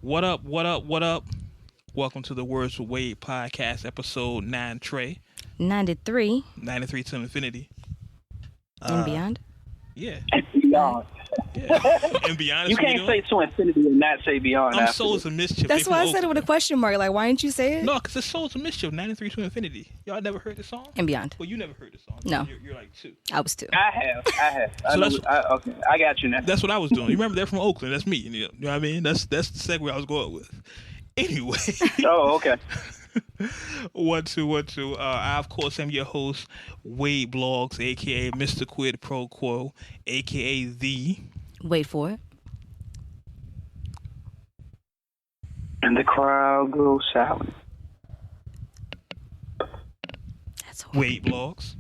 What up? What up? What up? Welcome to the Words with Wade podcast, episode 9, Trey. 93. 93 to infinity. And beyond? Yeah. Beyond. Yeah. And beyond. You can't say to infinity and not say beyond. I'm Souls of Mischief. That's why I said it with a question mark. Like, why didn't you say it? No, because it's Souls of Mischief, 93 to infinity. Y'all never heard the song? And beyond. Well, you never heard the song. No. You're like 2. I was 2. I have. Okay, I got you now. That's what I was doing. You remember they're from Oakland. That's me. You know what I mean? That's the segue I was going with. Anyway. Oh, okay. 1, 2, 1, 2. I, of course, am your host, Wade Blogs, a.k.a. Mr. Quid Pro Quo, a.k.a. the... Wait for it. And the crowd goes silent. That's horrible. Wade Blogs.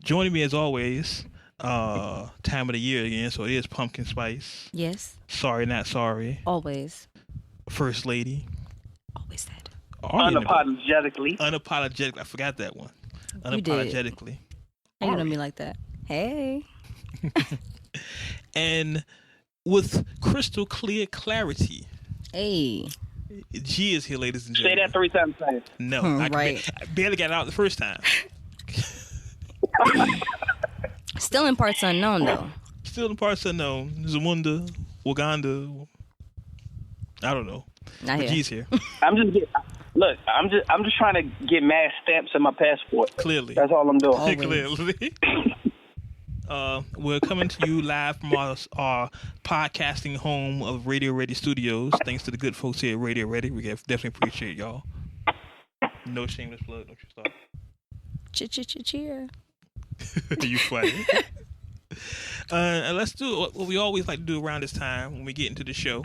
Joining me, as always, time of the year again, so it is Pumpkin Spice. Yes. Sorry, not sorry. Always. First Lady. Always said. Unapologetically. Unapologetically. I forgot that one. You did. Unapologetically. How you know me like that? Hey. And with crystal clear clarity. Hey. G is here, ladies and Say gentlemen. that 3 times fast. No. Right. I barely got it out the first time. Still in parts unknown, though. Still in parts unknown. Zamunda, Waganda. I don't know. Not But here. G's here. I'm just trying to get mad stamps in my passport. Clearly. That's all I'm doing. Always. Clearly. We're coming to you live from our podcasting home of Radio Ready Studios. Thanks to the good folks here at Radio Ready. We definitely appreciate y'all. No shameless plug. Don't you stop. Cheer. You funny. And let's do what we always like to do around this time when we get into the show.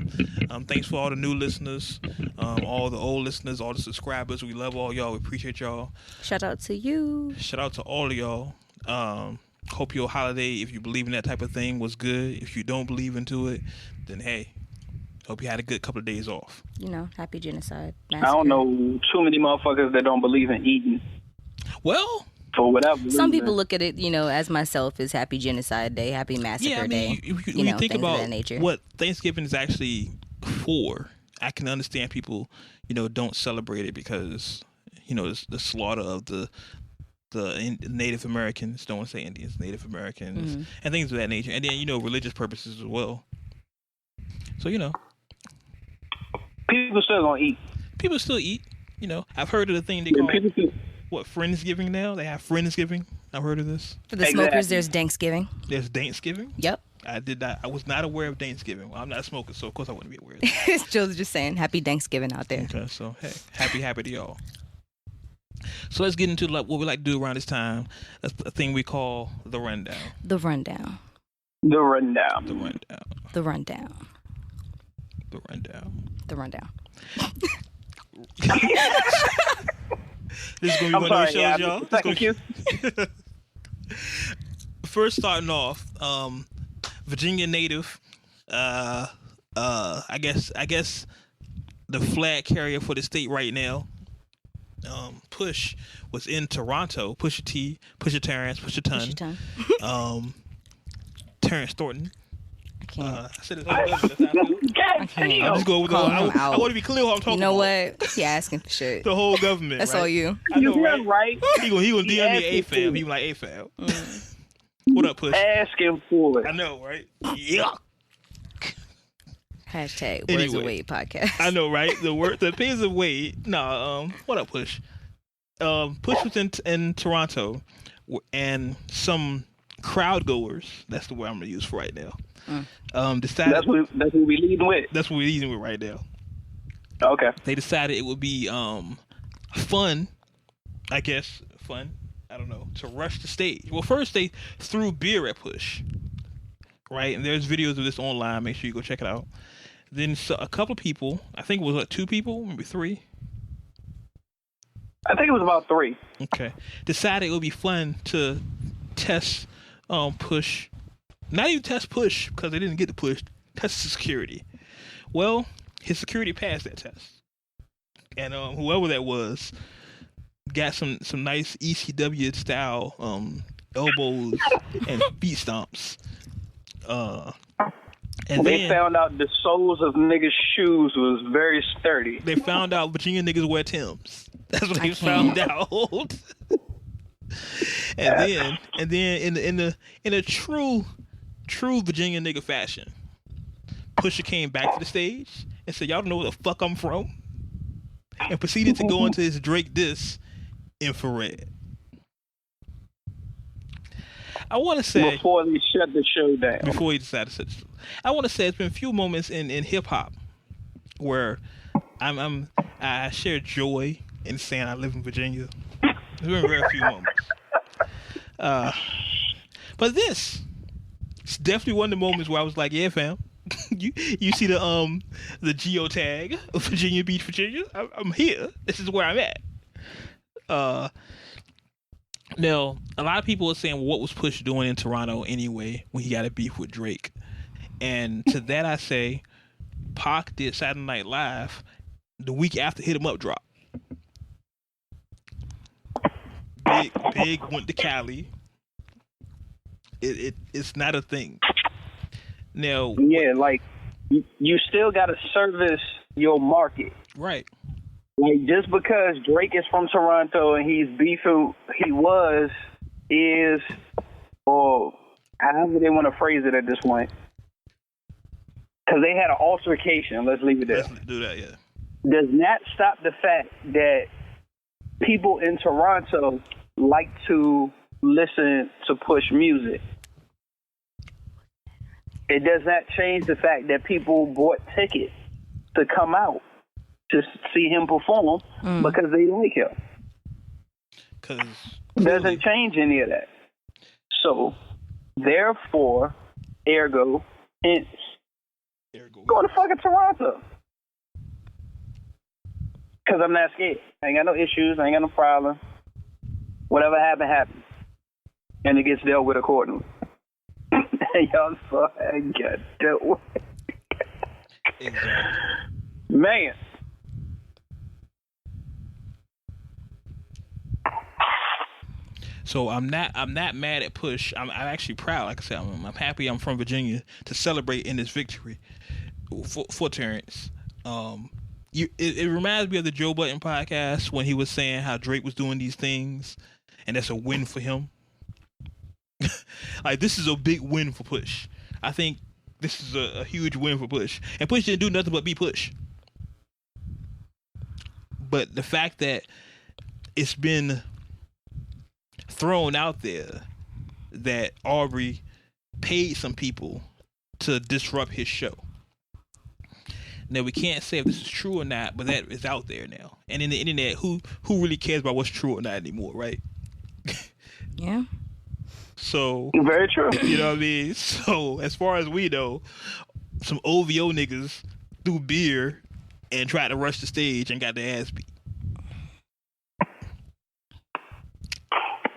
Thanks for all the new listeners, all the old listeners, all the subscribers. We love all y'all. We appreciate y'all. Shout out to you. Shout out to all of y'all. Hope your holiday, if you believe in that type of thing, was good. If you don't believe into it, then hey, hope you had a good couple of days off. You know, happy genocide. I don't know too many motherfuckers that don't believe in eating. Well, For whatever Some reason. people look at it, as myself, as Happy Genocide Day, Happy Massacre Day. when you think things of about that nature. what Thanksgiving is actually for, I can understand people, don't celebrate it because, the slaughter of the Native Americans, don't want to say Indians, Native Americans, and things of that nature. And then, religious purposes as well. So, People still gonna eat. people still eat. I've heard of the thing they Yeah, call, people still, Friendsgiving now? They have Friendsgiving. I've heard of this. For the Exactly. smokers, there's Thanksgiving. There's Thanksgiving. Yep. I was not aware of Thanksgiving. Well, I'm not a smoker, so of course I wouldn't be aware of that. Joe's just saying, Happy Thanksgiving out there. Okay, so hey, happy to y'all. So let's get into what we like to do around this time. That's a thing we call the rundown. The rundown. the rundown. The rundown. The rundown. The rundown. The rundown. This is gonna be one I'm of sorry, those shows, y'all. It's second cue. First, starting off, Virginia native. I guess the flag carrier for the state right now. Push was in Toronto. Pusha T, Pusha Terrence, Pusha Ton. Terrence Thornton. I can't. I said it all. That's how I feel. God damn. I'll just go with Call him I out. want to be clear what I'm talking You know about. what? He asking for shit. The whole government. That's right? all you. I know, You right? right? He gonna DM me asking a for fam. it. He be like a fam. What up, Push? Asking for I it. know, right? Yeah. Hashtag Words Anyway. with Wade podcast. I know, right? The opinions of Wade. Nah, what up, Push? Push was in Toronto, and some crowd goers. That's the word I'm gonna use for right now. Decided That's what we leading with. that's what we're leading with right now. Okay. They decided it would be fun, I guess, I don't know, to rush the stage. Well, first they threw beer at Push, right? And there's videos of this online. Make sure you go check it out. Then a couple of people, I think it was like 2 people, maybe 3. I think it was about 3. Okay. Decided it would be fun to test Push. Not even test Push, because they didn't get the Push. Test his security. Well, his security passed that test. And whoever that was got some nice ECW style elbows and feet stomps. And they found out the soles of niggas' shoes was very sturdy. They found out Virginia niggas wear Timbs. That's what they found out. and then in a true Virginia nigga fashion, Pusha came back to the stage and said, "Y'all don't know where the fuck I'm from," and proceeded to go into his Drake diss, Infrared. I want to say before they shut the show down. Before he decided to shut the show. I want to say it's been a few moments in hip hop where I share joy in saying I live in Virginia. There's been very few moments. But this, it's definitely one of the moments where I was like, yeah, fam. you see the geotag of Virginia Beach, Virginia? I'm here. This is where I'm at. Now, a lot of people are saying, what was Push doing in Toronto anyway when he got a beef with Drake? And to that I say, Pac did Saturday Night Live the week after Hit 'Em Up drop. Big went to Cali. It's not a thing. Now, yeah, like you still got to service your market, right? Like just because Drake is from Toronto and he's beefing, is, or however they want to phrase it at this point, because they had an altercation. Let's leave it there. Let's do that, yeah. Does not stop the fact that people in Toronto like to listen to Push music. It does not change the fact that people bought tickets to come out to see him perform because they like him. Doesn't change any of that. So, therefore, ergo, hence, go to fucking Toronto. Because I'm not scared. I ain't got no issues. I ain't got no problem. Whatever happened, happened. And it gets dealt with accordingly. Y'all saw it get dealt with. Exactly. Man. So I'm not mad at Push. I'm actually proud. Like I said, I'm happy I'm from Virginia to celebrate in this victory for Terrence. It reminds me of the Joe Budden podcast when he was saying how Drake was doing these things, and that's a win for him. Like, this is a big win for Push. I think this is a huge win for Push. And Push didn't do nothing but be Push. But the fact that it's been thrown out there that Aubrey paid some people to disrupt his show. Now, we can't say if this is true or not, but that is out there now. And in the internet, who really cares about what's true or not anymore, right? Yeah. So very true. You know what I mean? So as far as we know, some OVO niggas threw beer and tried to rush the stage and got their ass beat.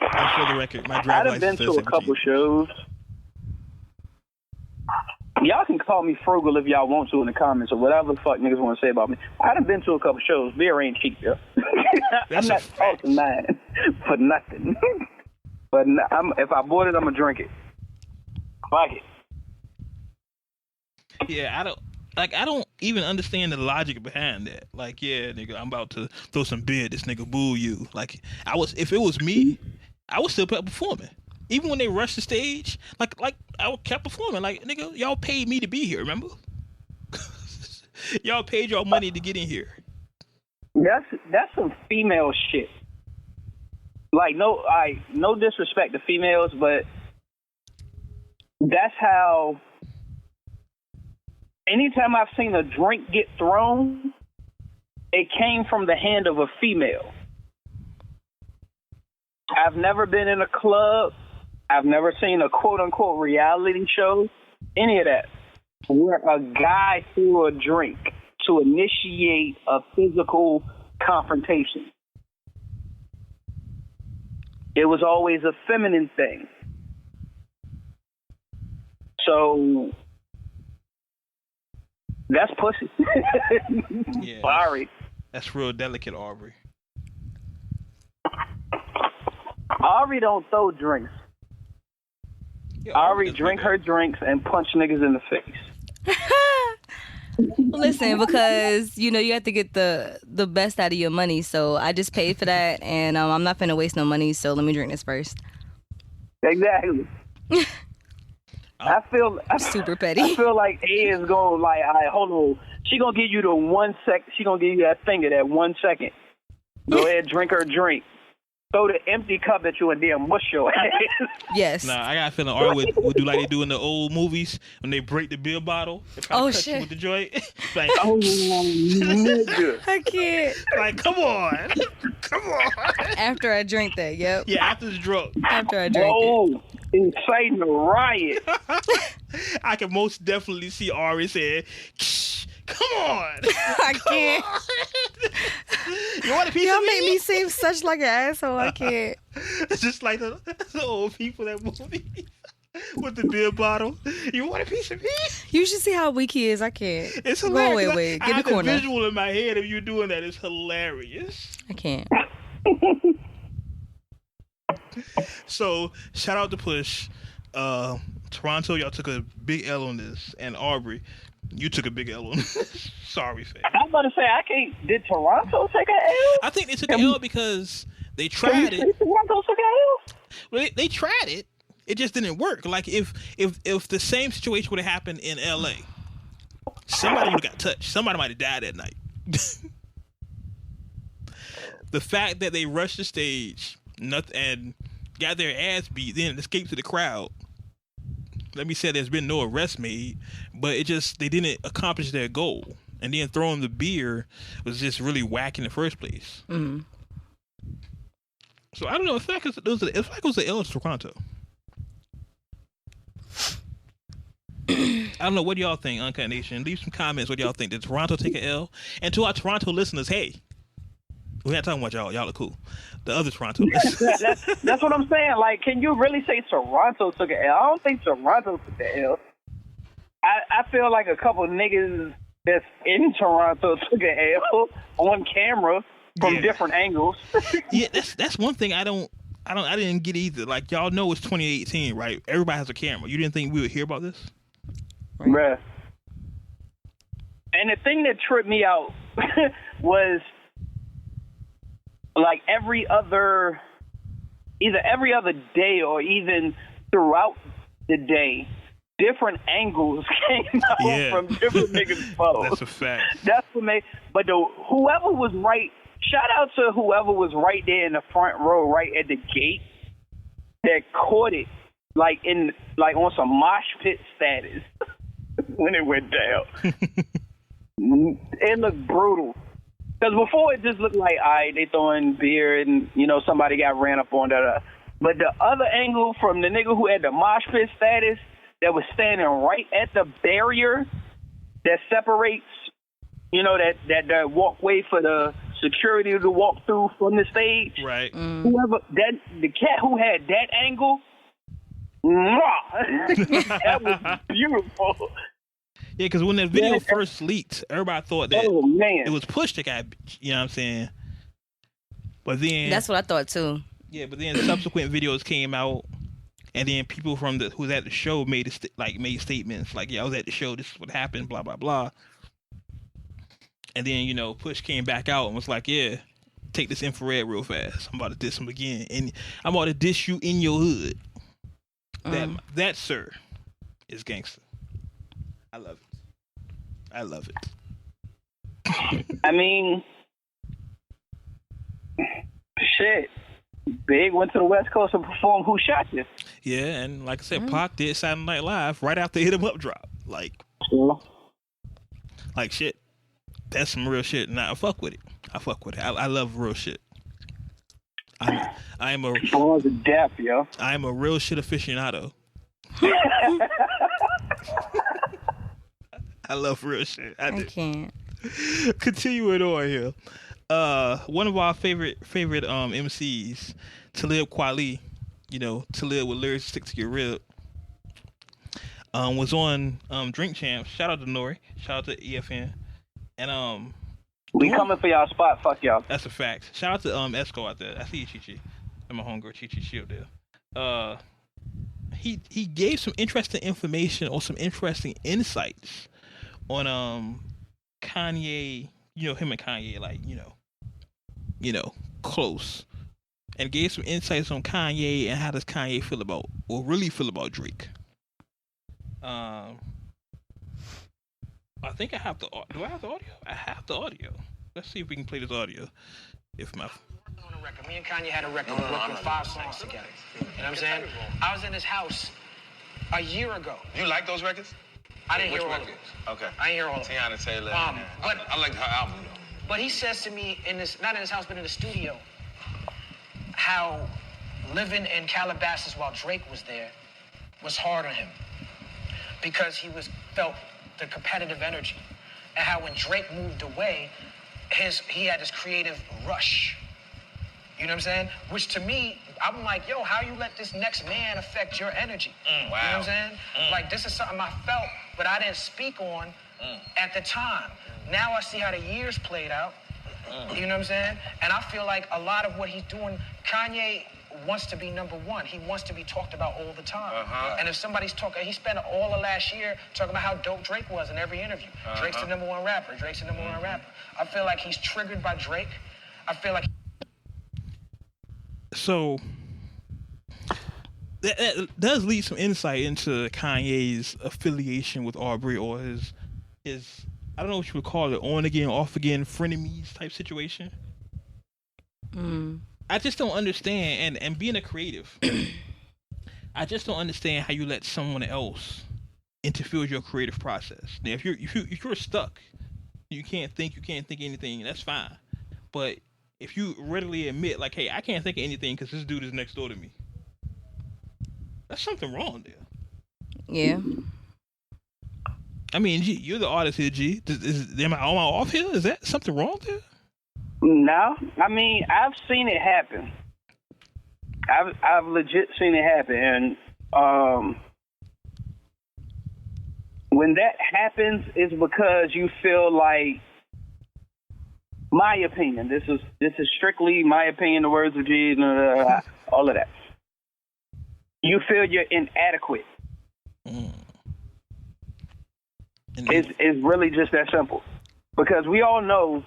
And for the record, my driver's license. I've been to a couple shows. Y'all can call me frugal if y'all want to in the comments or whatever the fuck niggas want to say about me. I done been to a couple shows. Beer ain't cheap, yo. I'm not talking mine for nothing. But if I bought it, I'm gonna drink it. Fuck it. Yeah, I don't even understand the logic behind that. Like, yeah, nigga, I'm about to throw some beer. This nigga boo you. Like, if it was me, I would still kept performing. Even when they rushed the stage, like I kept performing. Like, nigga, y'all paid me to be here, remember? Y'all paid y'all money to get in here. That's some female shit. Like, no disrespect to females, but that's how. Anytime I've seen a drink get thrown, it came from the hand of a female. I've never been in a club. I've never seen a quote-unquote reality show, any of that, where a guy threw a drink to initiate a physical confrontation. It was always a feminine thing. So, that's pussy. Yeah, Sorry. That's real delicate, Aubrey. Aubrey don't throw drinks. Yeah, Ari drink her drinks and punch niggas in the face. Listen, because you have to get the best out of your money. So I just paid for that, and I'm not finna waste no money. So let me drink this first. Exactly. I feel super petty. I feel like A is going like, all right, hold on. She gonna give you the 1 sec. She gonna give you that finger, that 1 second. Go ahead, drink her drink. Throw the empty cup at you and then mush your ass. Yes. Nah, I got a feeling Ari would do like they do in the old movies when they break the beer bottle. Oh, cut shit. you with the joint. Like, Oh, nigga. I can't. like, come on. Come on. After I drink that, yep. Yeah, after the drunk. After I drink it. Oh, inciting a riot. I can most definitely see Ari saying, come on. I can't. You want a piece Y'all of make me seem such like an asshole. I can't. It's just like the old people that movie with the beer bottle. You want a piece of me? You should see how weak he is. I can't. It's Go hilarious. away, Wade. I Get in have the corner. the visual in my head of you doing that. It's hilarious. I can't. So, shout out to Push. Toronto, y'all took a big L on this. And Aubrey, you took a big L on this. Sorry, fam. I'm about to say, I can't. Did Toronto take an L? I think they took an L because they tried it. Toronto took an L? Well, they tried it. It just didn't work. Like, if the same situation would have happened in L.A., somebody would have got touched. Somebody might have died that night. The fact that they rushed the stage and got their ass beat, then escaped to the crowd. Let me say there's been no arrest made, but they didn't accomplish their goal. And then throwing the beer was just really whack in the first place. Mm-hmm. So I don't know. It's like it was an L to Toronto. I don't know. What do y'all think, Uncut Nation? Leave some comments. What do y'all think? Did Toronto take an L? And to our Toronto listeners, hey, we're not talking about y'all. Y'all are cool. The other Toronto listeners. That's what I'm saying. Like, can you really say Toronto took an L? I don't think Toronto took an L. I feel like a couple niggas that's in Toronto took an L on camera from different angles. Yeah, that's one thing I didn't get either. Like, y'all know it's 2018, right? Everybody has a camera. You didn't think we would hear about this? Bruh. And the thing that tripped me out was like either every other day or even throughout the day, different angles came out from different niggas' phones. That's a fact. That's what made. But whoever was right. Shout out to whoever was right there in the front row, right at the gate, that caught it, like on some mosh pit status when it went down. It looked brutal. Because before it just looked like, all right, they throwing beer and, somebody got ran up on that. But the other angle from the nigga who had the mosh pit status that was standing right at the barrier that separates, that walkway for the security to walk through from the stage. Right. The cat who had that angle, that was beautiful. Yeah, because when that video first leaked, everybody thought that it was Push that got, you know what I'm saying? But then That's what I thought too. Yeah, but then subsequent videos came out, and then people from who was at the show made statements like, "Yeah, I was at the show. This is what happened." Blah blah blah. And then Push came back out and was like, "Yeah, take this infrared real fast. I'm about to diss him again, and I'm about to diss you in your hood." That sir is gangster. I love it. I love it. I mean, shit. Big went to the West Coast and performed Who Shot You? Yeah, and like I said, Pac did Saturday Night Live right after Hit 'Em Up drop. Like shit. That's some real shit. Now I fuck with it. I love real shit. I am a balls of death, yo. I am a real shit aficionado. I love real shit. I can't. Continuing on here. One of our favorite MCs, Talib Kweli, Talib with lyrics stick to your rib, was on Drink Champs. Shout out to Nori. Shout out to EFN. And we coming for y'all spot. Fuck y'all. That's a fact. Shout out to Esco out there. I see you, Chi-Chi. And my homegirl Chi-Chi up there. He gave some interesting information or some interesting insights on Kanye, him and Kanye, like, close, and gave some insights on Kanye and how does Kanye really feel about Drake. I think I have the. Do I have the audio? I have the audio. Let's see if we can play this audio. If my. On a record. Me and Kanye had a record. We worked on 5 songs together. You know what I'm saying? I was in his house a year ago. You like those records? I didn't hear all of them. them. Okay. I didn't hear all of them. Tiana Taylor. But I liked her album though. But he says to me not in his house, but in the studio, how living in Calabasas while Drake was there was hard on him because he felt the competitive energy, and how when Drake moved away, he had this creative rush. You know what I'm saying? Which to me, I'm like, yo, how you let this next man affect your energy? Wow. You know what I'm saying? Like, this is something I felt, but I didn't speak on at the time. Now I see how the years played out. You know what I'm saying? And I feel like a lot of what he's doing, Kanye wants to be number one. He wants to be talked about all the time. And if somebody's talking, he spent all of last year talking about how dope Drake was in every interview. Drake's the number one rapper. Drake's the number one rapper. I feel like he's triggered by Drake. I feel like... So that does lead some insight into Kanye's affiliation with Aubrey, or his I don't know what you would call it, on again, off again, frenemies type situation. I just don't understand, and being a creative, I just don't understand how you let someone else interfere with your creative process. Now, if you're stuck, you can't think anything, that's fine. But if you readily admit, like, hey, I can't think of anything because this dude is next door to me, that's something wrong there. Yeah. I mean, G, you're the artist here, G. Am I off here? Is that something wrong there? No. I mean, I've seen it happen. I've legit seen it happen. And when that happens, it's because you feel like, my opinion, this is strictly my opinion, the words of G, all of that. You feel you're inadequate. It's really just that simple. Because we all know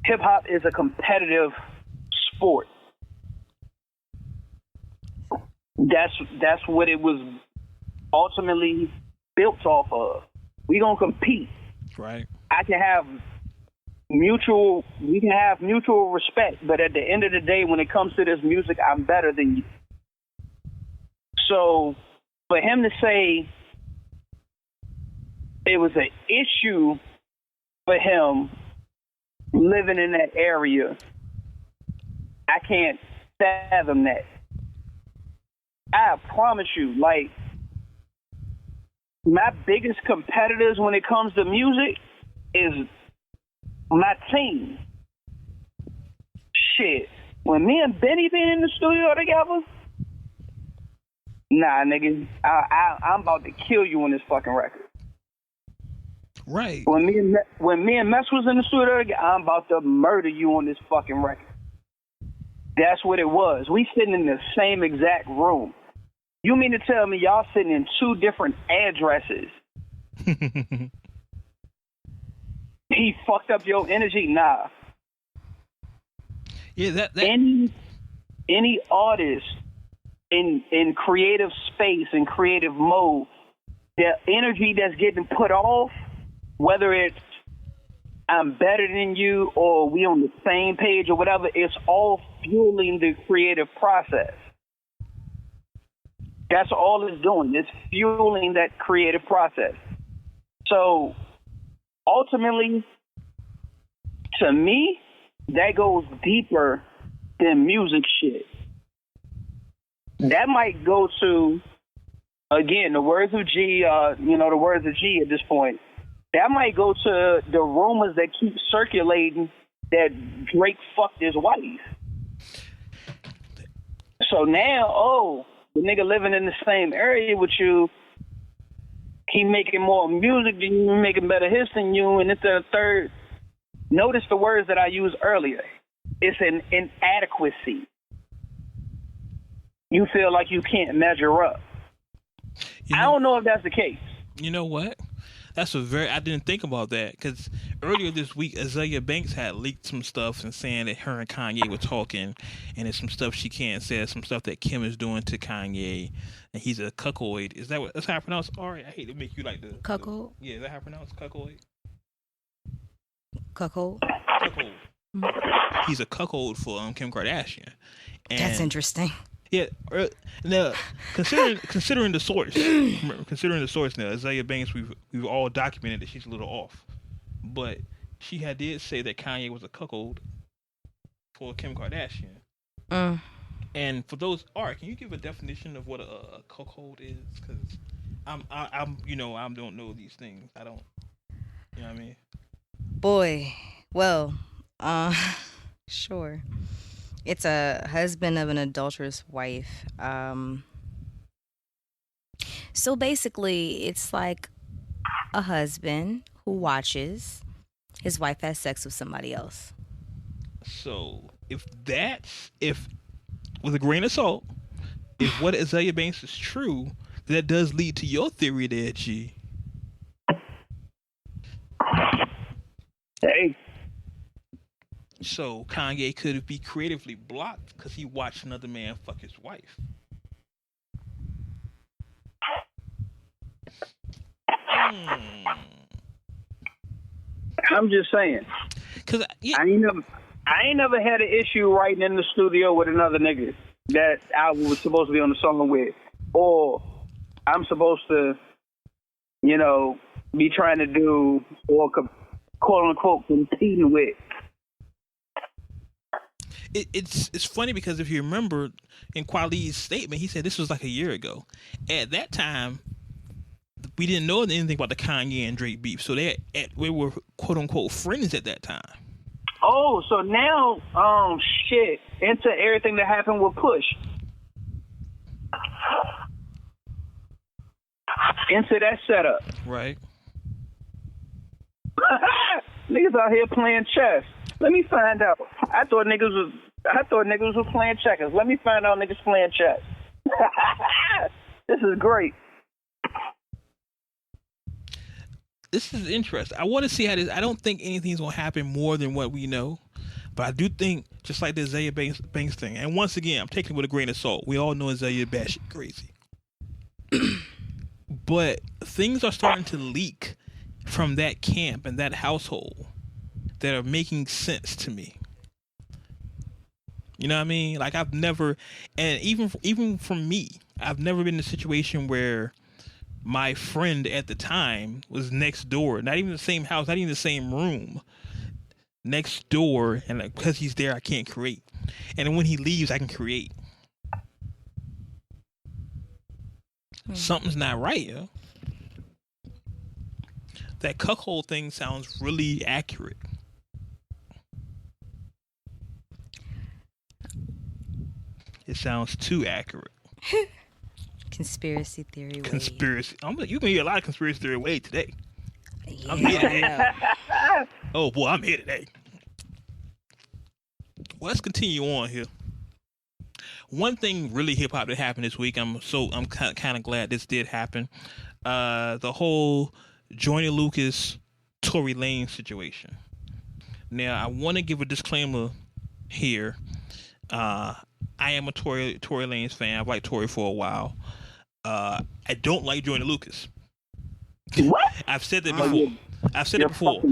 hip-hop is a competitive sport. That's what it was ultimately built off of. We gonna compete. Right. We can have mutual respect, but at the end of the day, when it comes to this music, I'm better than you. So for him to say it was an issue for him living in that area, I can't fathom that. I promise you, like, my biggest competitors when it comes to music is my team. Shit. When me and Benny been in the studio together, nah, nigga, I'm about to kill you on this fucking record. Right. When me and Mess was in the studio together, I'm about to murder you on this fucking record. That's what it was. We sitting in the same exact room. You mean to tell me y'all sitting in 2 different addresses? He fucked up your energy? Nah. Yeah, that any artist in creative space, in creative mode, the energy that's getting put off, whether it's I'm better than you or we on the same page or whatever, it's all fueling the creative process. That's all it's doing. It's fueling that creative process. So ultimately, to me, that goes deeper than music shit. That might go to, again, the words of G, the words of G at this point. That might go to the rumors that keep circulating that Drake fucked his wife. So now, the nigga living in the same area with you, he making more music than you, making better hits than you, and it's the third. Notice the words that I used earlier. It's an inadequacy. You feel like you can't measure up. I don't know if that's the case. You know what? I didn't think about that because earlier this week, Azalea Banks had leaked some stuff and saying that her and Kanye were talking, and there's some stuff she can't say, some stuff that Kim is doing to Kanye, and he's a cuckold. That's how I pronounce? Ari, I hate to make you like the Cuckold. Yeah, is that how I pronounce cuckold? Cuckold. Cuckold. He's a cuckold for Kim Kardashian. And that's interesting. Yeah. Now, considering the source, now, Azalea Banks, we've all documented that she's a little off, but she did say that Kanye was a cuckold for Kim Kardashian. And for those, Art, can you give a definition of what a cuckold is? Because I don't know these things. I don't. You know what I mean? Boy, well, sure. It's a husband of an adulterous wife. So basically, it's like a husband who watches his wife has sex with somebody else. So if with a grain of salt, if what Azalea Banks is true, that does lead to your theory there, G. Hey. So Kanye could be creatively blocked because he watched another man fuck his wife. I'm just saying. Cause I ain't never had an issue writing in the studio with another nigga that I was supposed to be on the song with, or I'm supposed to, be trying to do or quote unquote competing with. It's funny because if you remember in Kweli's statement, he said this was like a year ago. At that time, we didn't know anything about the Kanye and Drake beef, so we were quote unquote friends at that time. Oh, so now, shit, into everything that happened with Push. Into that setup. Right. Niggas out here playing chess. Let me find out. I thought niggas was playing checkers. Let me find out niggas playing chess. This is great. This is interesting. I want to see how this. I don't think anything's gonna happen more than what we know, but I do think just like the Azalea Banks thing. And once again, I'm taking it with a grain of salt. We all know Azalea batshit crazy, but things are starting to leak from that camp and that household that are making sense to me. You know what I mean? Like I've never, and even from me, I've never been in a situation where my friend at the time was next door, not even the same house, not even the same room, next door, and because he's there, I can't create. And then when he leaves, I can create. Something's not right, yo. That cuckold thing sounds really accurate. It sounds too accurate. Conspiracy theory. Conspiracy. You can hear a lot of conspiracy theory Wade today. Yeah, I'm here today. Oh boy, I'm here today. Well, let's continue on here. One thing really hip hop that happened this week. I'm kind of glad this did happen. The whole Joyner Lucas Tory Lanez situation. Now, I want to give a disclaimer here. I am a Tory Lanez fan. I've liked Tory for a while. I don't like Joyner Lucas. What? I've said that before. I've said it before.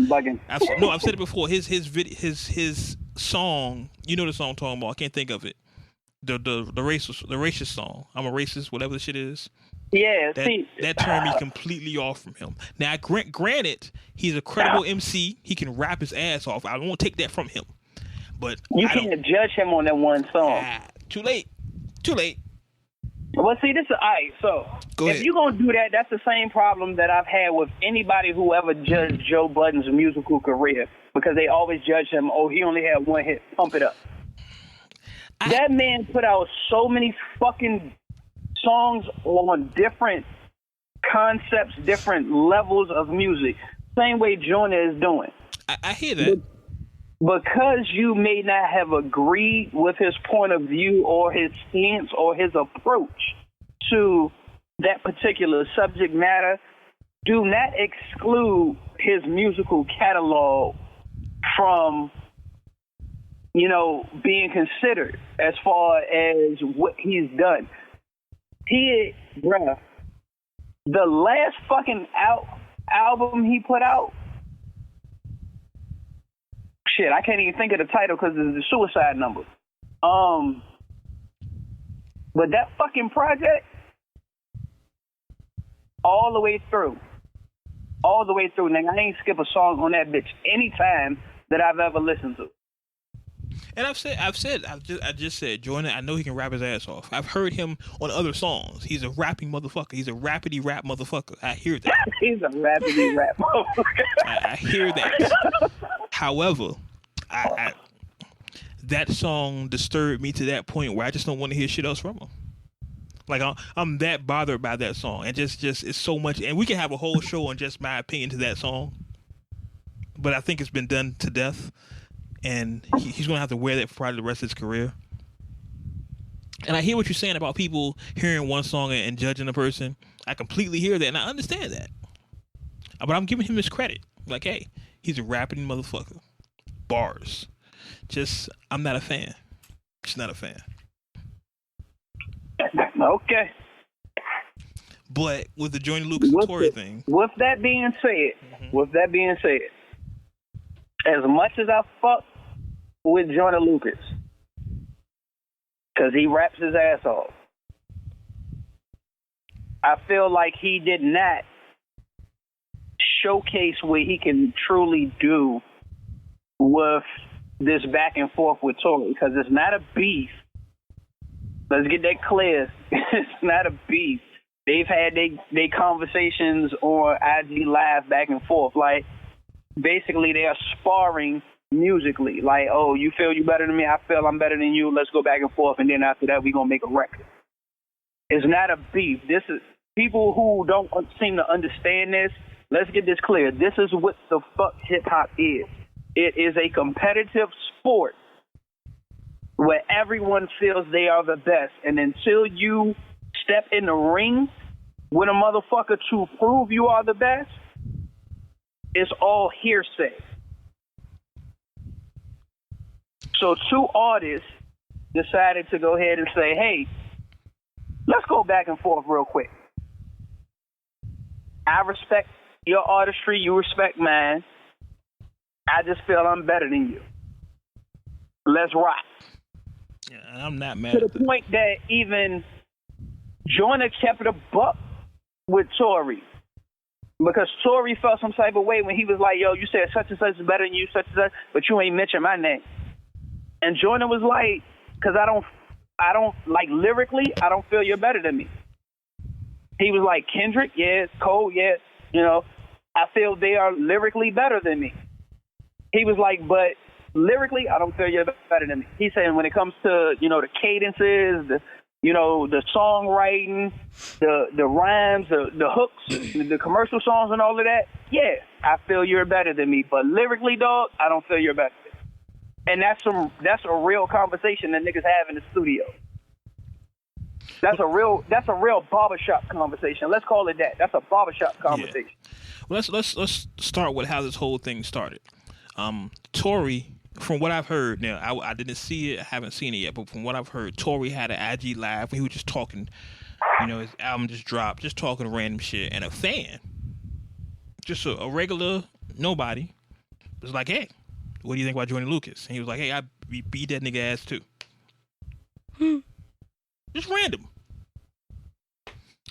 I've said it before. His song. You know the song I'm talking about. I can't think of it. The racist song. I'm a racist. Whatever the shit is. Yeah. That turned me completely off from him. Now, granted, he's a credible MC. He can rap his ass off. I won't take that from him. But you can't judge him on that one song. Too late. Well, see, this is all right. So, if you're gonna do that, that's the same problem that I've had with anybody who ever judged Joe Budden's musical career, because they always judge him. Oh, he only had one hit. Pump it up. That man put out so many fucking songs on different concepts, different levels of music. Same way Joyner is doing. I hear that. Because you may not have agreed with his point of view or his stance or his approach to that particular subject matter, do not exclude his musical catalog from, you know, being considered as far as what he's done. Bruh, the last fucking album he put out, shit, I can't even think of the title because it's the suicide number. But that fucking project, all the way through, nigga, I ain't skip a song on that bitch anytime that I've ever listened to. And I just said, Joyner, I know he can rap his ass off. I've heard him on other songs. He's a rapping motherfucker. He's a rappity rap motherfucker. I hear that. He's a rappity rap motherfucker. I hear that. However, that song disturbed me to that point where I just don't want to hear shit else from him. Like, I'm that bothered by that song. And just it's so much. And we can have a whole show on just my opinion to that song. But I think it's been done to death. And he's going to have to wear that for probably the rest of his career. And I hear what you're saying about people hearing one song and judging a person. I completely hear that, and I understand that. But I'm giving him his credit. Like, hey, he's a rapping motherfucker. Bars. Just, I'm not a fan. Just not a fan. Okay. But with the Joyner Lucas Tory thing. With that being said, as much as I fuck with Joyner Lucas, because he raps his ass off, I feel like he did not showcase what he can truly do with this back and forth with Tory, because it's not a beef. Let's get that clear. It's not a beef. They've had they conversations on IG Live back and forth. Like, basically, they are sparring musically. Like, oh, you feel you better than me, I feel I'm better than you, let's go back and forth, and then after that, we're going to make a record. It's not a beef. This is, people who don't seem to understand this, let's get this clear. This is what the fuck hip-hop is. It is a competitive sport where everyone feels they are the best, and until you step in the ring with a motherfucker to prove you are the best, it's all hearsay. So two artists decided to go ahead and say, hey, let's go back and forth real quick. I respect your artistry, you respect mine. I just feel I'm better than you. Let's rock. Yeah, I'm not mad to at the that. point that even Joyner kept it a buck with Tory. Because Tory felt some type of way when he was like, yo, you said such and such is better than you, such and such, but you ain't mention my name. And Joyner was like, because I don't, like, lyrically, I don't feel you're better than me. He was like, Kendrick, yes, Cole, yes, you know, I feel they are lyrically better than me. He was like, but lyrically, I don't feel you're better than me. He's saying when it comes to, you know, the cadences, the songwriting, the rhymes, the hooks, the commercial songs and all of that, yeah, I feel you're better than me. But lyrically, dog, I don't feel you're better than me. And that's a real conversation that niggas have in the studio. That's a real barbershop conversation. Let's call it that. That's a barbershop conversation. Yeah. Well, let's start with how this whole thing started. Tory, from what I've heard, now I didn't see it, I haven't seen it yet, but from what I've heard, Tory had an IG Live when he was just talking, you know, his album just dropped, just talking random shit, and a fan, just a regular nobody, was like, hey, what do you think about Joyner Lucas? And he was like, hey, I beat that nigga ass too. Just random.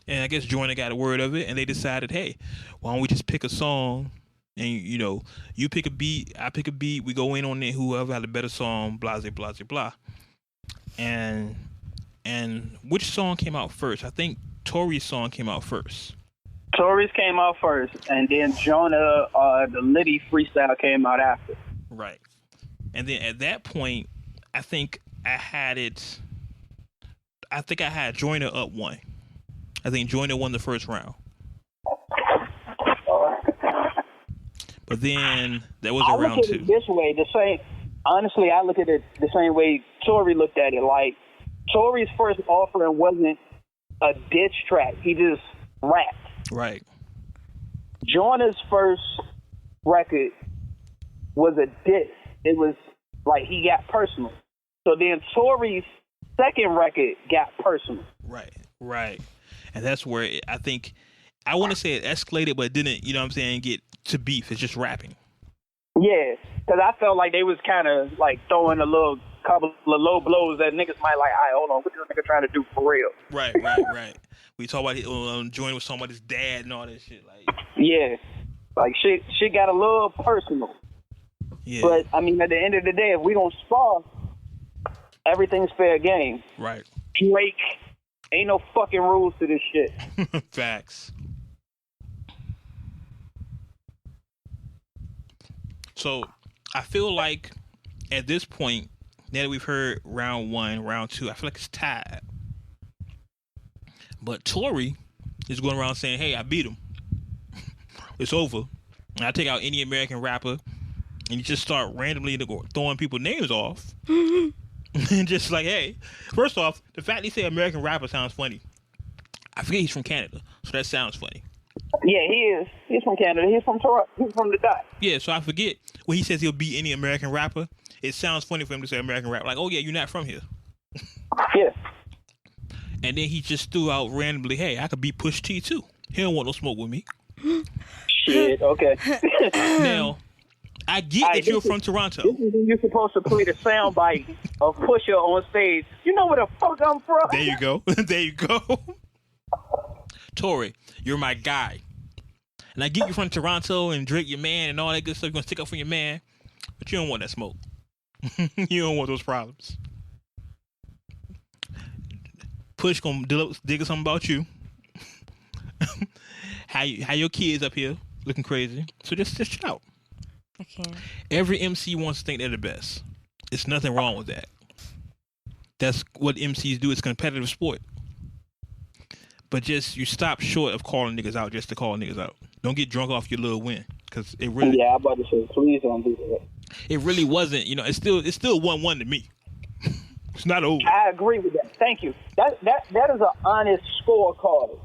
And I guess Joyner got a word of it, and they decided, hey, why don't we just pick a song, and, you know, you pick a beat, I pick a beat, we go in on it, whoever had a better song, blah, blah, blah, blah. And which song came out first? I think Tory's song came out first. Tory's came out first, and then Joyner, the Liddy freestyle came out after. Right. And then at that point, I think I had Joyner up 1. I think Joyner won the first round. But then there was a round 2. I look at it this way. Honestly, I look at it the same way Tory looked at it. Like, Tory's first offering wasn't a diss track. He just rapped. Right. Joyner's first record was a diss. It was like he got personal. So then Tory's second record got personal. Right. And that's where I think, I want to say it escalated, but it didn't, you know what I'm saying, get to beef. It's just rapping. Yeah, because I felt like they was kind of like throwing a couple of low blows that niggas might like, all right, hold on, what this nigga trying to do for real? Right. We talk about Joyner was talking about his dad and all that shit. Like, yeah, like shit got a little personal. Yeah. But I mean, at the end of the day, if we don't spar, everything's fair game. Right. Drake, ain't no fucking rules to this shit. Facts. So I feel like at this point, now that we've heard round 1, round 2, I feel like it's tied. But Tory is going around saying, hey, I beat him. It's over. And I take out any American rapper and you just start randomly throwing people's names off. And just like, hey, first off, the fact they say American rapper sounds funny. I forget he's from Canada, so that sounds funny. Yeah, he is. He's from Canada. He's from Toronto. He's from the dot. Yeah, so I forget when he says he'll beat any American rapper. It sounds funny for him to say American rapper. Like, oh yeah, you're not from here. Yeah. And then he just threw out randomly, hey, I could beat Pusha T too. He don't want no smoke with me. Shit, okay. Now, I get that you're from Toronto. This is when you're supposed to play the soundbite of Pusha on stage. You know where the fuck I'm from? There you go. There you go. Tory, you're my guy. And I get you from Toronto and Drake your man and all that good stuff. You're going to stick up for your man. But you don't want that smoke. You don't want those problems. Push gonna dig something about you. how your kids up here looking crazy. So just chill out. I can't. Every MC wants to think they're the best. It's nothing wrong with that. That's what MCs do. It's competitive sport. But just you stop short of calling niggas out just to call niggas out. Don't get drunk off your little win, because it really. Yeah, I'm about to say, please don't do that. It really wasn't. You know, it's still 1-1 to me. It's not over. I agree with that. Thank you. That is an honest scorecard,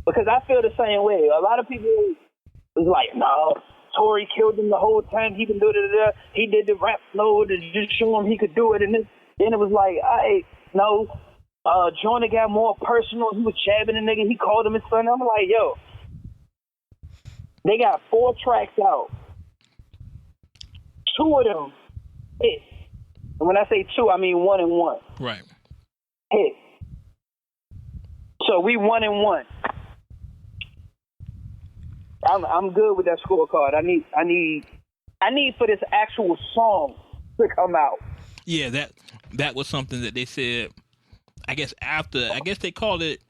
because I feel the same way. A lot of people was like, no, Tory killed him the whole time. He can do it. He did the rap flow to just show him he could do it, and then it was like, no. Joyner got more personal. He was jabbing the nigga. He called him his son. I'm like, yo, they got 4 tracks out. 2 of them hit. And when I say 2, I mean 1 and 1. Right. Hit. So we 1 and 1. I'm good with that scorecard. I need for this actual song to come out. Yeah, that was something that they said. I guess they called it.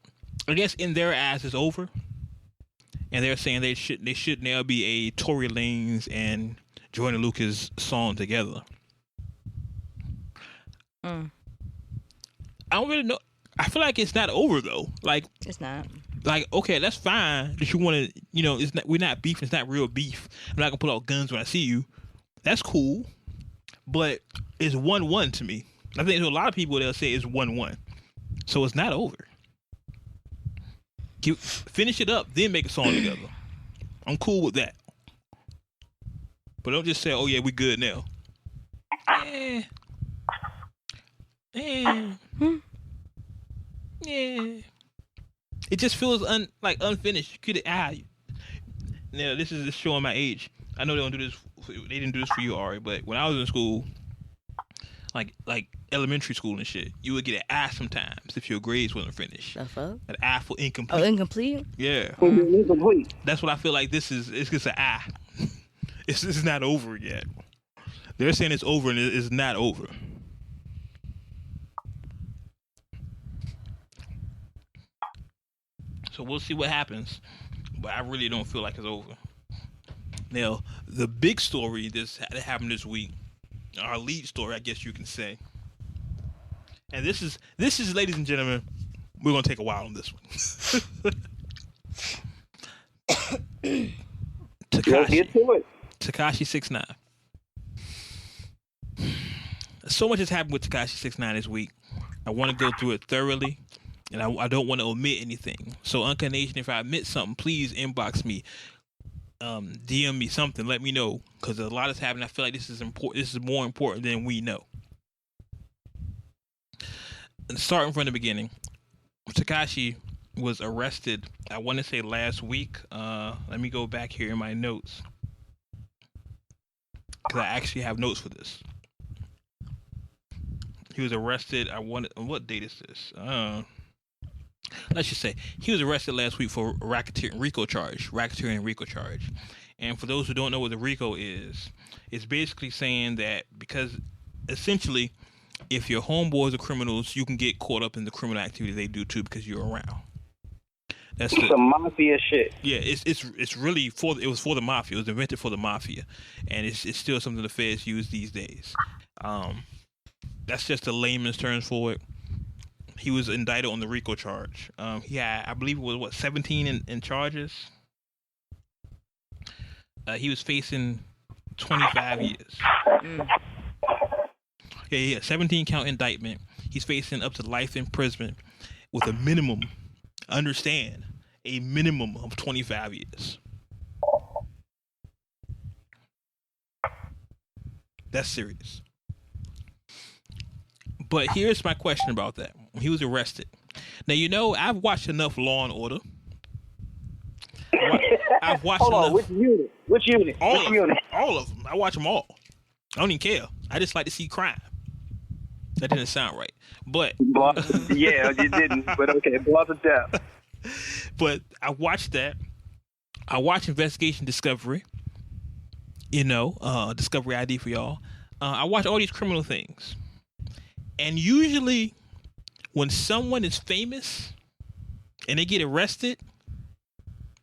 I guess in their eyes it's over, and they're saying they should now be a Tory Lanez and Joyner Lucas song together. I don't really know. I feel like it's not over though. Like It's not. Like, okay, that's fine that you want to. You know, we're not beef. It's not real beef. I'm not gonna pull out guns when I see you. That's cool, but it's 1-1 to me. I think there's a lot of people that'll say it's 1-1. So it's not over. Finish it up, then make a song together. I'm cool with that. But don't just say, oh yeah, we good now. Yeah. It just feels unfinished. Now this is just showing my age. I know they don't do this. They didn't do this for you, Ari. But when I was in school, like elementary school and shit, you would get an I sometimes if your grades wasn't finished. The fuck? An I for incomplete. Oh, incomplete? Yeah. Incomplete. That's what I feel like this is. It's just an I. This is not over yet. They're saying it's over and it's not over. So we'll see what happens. But I really don't feel like it's over. Now, the big story that happened this week, our lead story, I guess you can say. And this is, ladies and gentlemen, we're gonna take a while on this one. Let's get to it. Takashi 6ix9ine. So much has happened with Takashi 6ix9ine this week. I want to go through it thoroughly, and I don't want to omit anything. So, Uncut Nation, if I omit something, please inbox me. DM me something. Let me know, because a lot is happening. I feel like this is important. This is more important than we know. And starting from the beginning, Takashi was arrested. I want to say last week. Let me go back here in my notes, because I actually have notes for this. He was arrested. What date is this? Let's just say he was arrested last week for racketeering and RICO charge. And for those who don't know what the RICO is, it's basically saying that, because essentially, if your homeboys are criminals, you can get caught up in the criminal activity they do too, because you're around. That's some mafia shit. Yeah, it's really it was for the mafia. It was invented for the mafia, and it's still something the feds use these days. That's just the layman's terms for it. He was indicted on the RICO charge. He had, I believe it was 17 in charges. He was facing 25 years. Yeah, 17 count indictment. He's facing up to life imprisonment with a minimum, understand, a minimum of 25 years. That's serious. But here's my question about that. He was arrested. Now, I've watched enough Law and Order. I've watched Hold on, enough. Which unit? All of them. I watch them all. I don't even care. I just like to see crime. That didn't sound right. But yeah, you didn't. But okay, blood of death. But I watched that. I watched Investigation Discovery. Discovery ID for y'all. I watch all these criminal things. And usually, when someone is famous and they get arrested,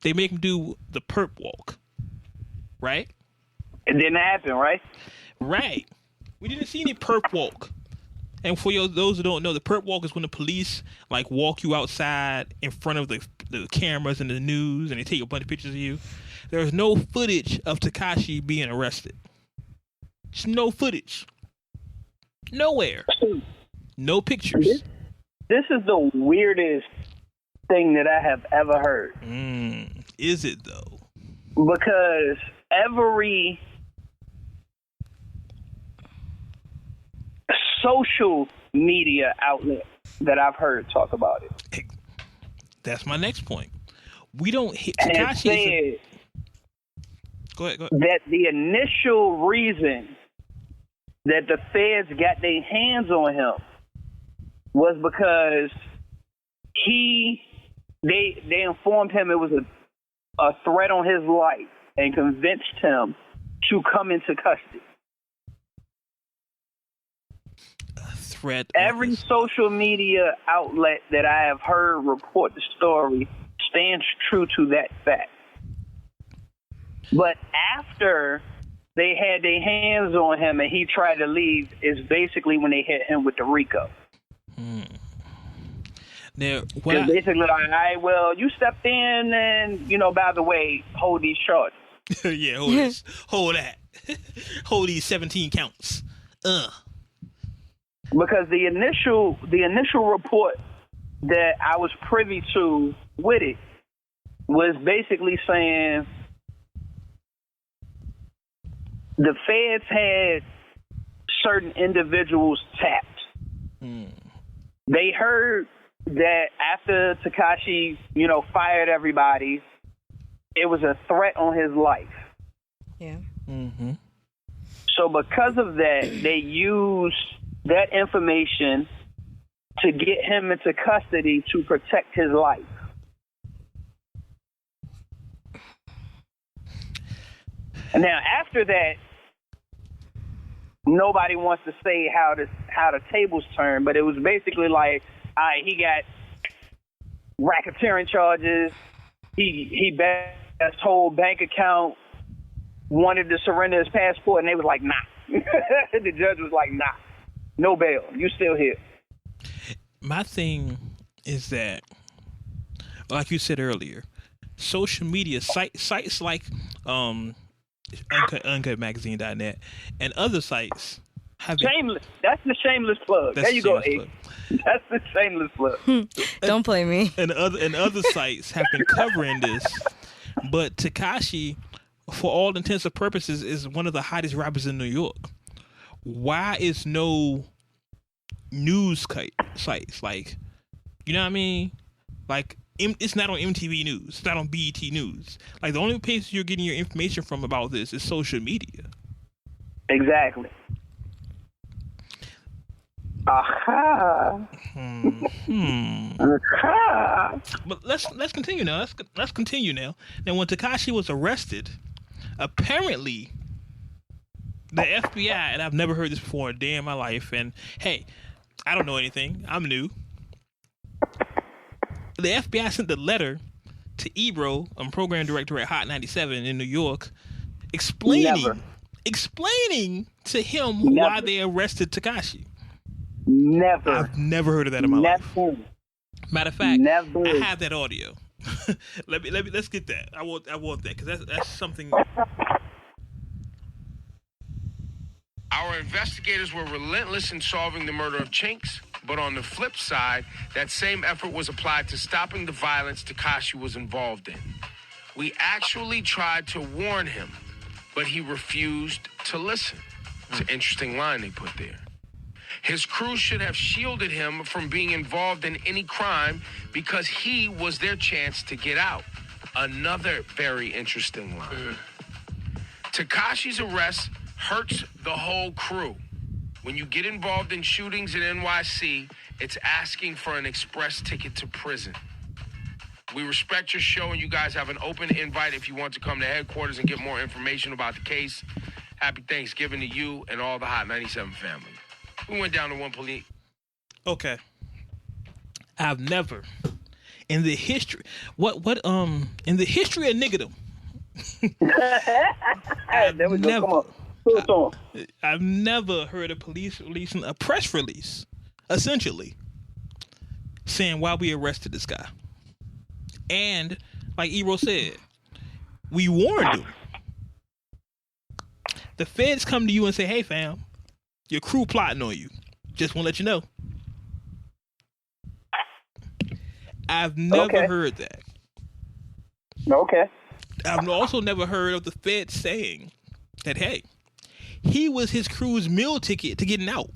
they make them do the perp walk, right? It didn't happen, right? Right. We didn't see any perp walk. And for those who don't know, the perp walk is when the police walk you outside in front of the cameras and the news, and they take a bunch of pictures of you. There's no footage of Takashi being arrested. Just no footage. Nowhere. No pictures. This is the weirdest thing that I have ever heard. Is it though? Because every social media outlet that I've heard talk about it. That's my next point. We don't hit Takashi. Go ahead. That the initial reason that the feds got their hands on him was because they informed him it was a threat on his life and convinced him to come into custody. Threat. Every social media outlet that I have heard report the story stands true to that fact. But after they had their hands on him and he tried to leave is basically when they hit him with the RICO. Now, basically, all right, well, you stepped in and, by the way, hold these charges. Yeah, hold that. Hold these 17 counts. Because the initial report that I was privy to with it was basically saying the feds had certain individuals tapped. They heard that after Takashi, fired everybody, it was a threat on his life. Yeah. Mm-hmm. So because of that, they used that information to get him into custody to protect his life. And now after that, nobody wants to say how the tables turn, but it was basically like, all right, he got racketeering charges. He bet his whole bank account, wanted to surrender his passport, and they was like, nah. The judge was like, nah, no bail. You still here. My thing is that, like you said earlier, social media sites like uncutmagazine.net and other sites have shameless. That's the shameless plug. There you go, A. That's the shameless plug. Don't play me. And other sites have been covering this, but Takashi for all intents and purposes, is one of the hottest rappers in New York. Why is no news sites like, you know what I mean? Like, it's not on MTV News. It's not on BET News. Like, the only place you're getting your information from about this is social media. Exactly. Aha. Aha. But let's continue now. Let's continue now. Now, when Takashi was arrested, apparently the FBI, and I've never heard this before a day in my life, and hey, I don't know anything. I'm new. The FBI sent a letter to Ebro, program director at Hot 97 in New York, explaining to him why they arrested Takashi. Never. I've never heard of that in my life. Matter of fact, I have that audio. Let's get that. I want that because that's something. Our investigators were relentless in solving the murder of Chinks, but on the flip side, that same effort was applied to stopping the violence Takashi was involved in. We actually tried to warn him, but he refused to listen. It's an interesting line they put there. His crew should have shielded him from being involved in any crime because he was their chance to get out. Another very interesting line. Takashi's arrest hurts the whole crew. When you get involved in shootings in NYC, it's asking for an express ticket to prison. We respect your show, and you guys have an open invite if you want to come to headquarters and get more information about the case. Happy Thanksgiving to you and all the Hot 97 family. We went down to one police. Okay. I've never in the history in the history of niggerdom. There we go. Come on. I've never heard of police releasing a press release, essentially, saying why we arrested this guy. And like Ebro said, we warned him. The feds come to you and say, "Hey, fam, your crew plotting on you. Just want to let you know." I've never heard that. Okay. I've also never heard of the feds saying that, hey, he was his crew's meal ticket to getting out.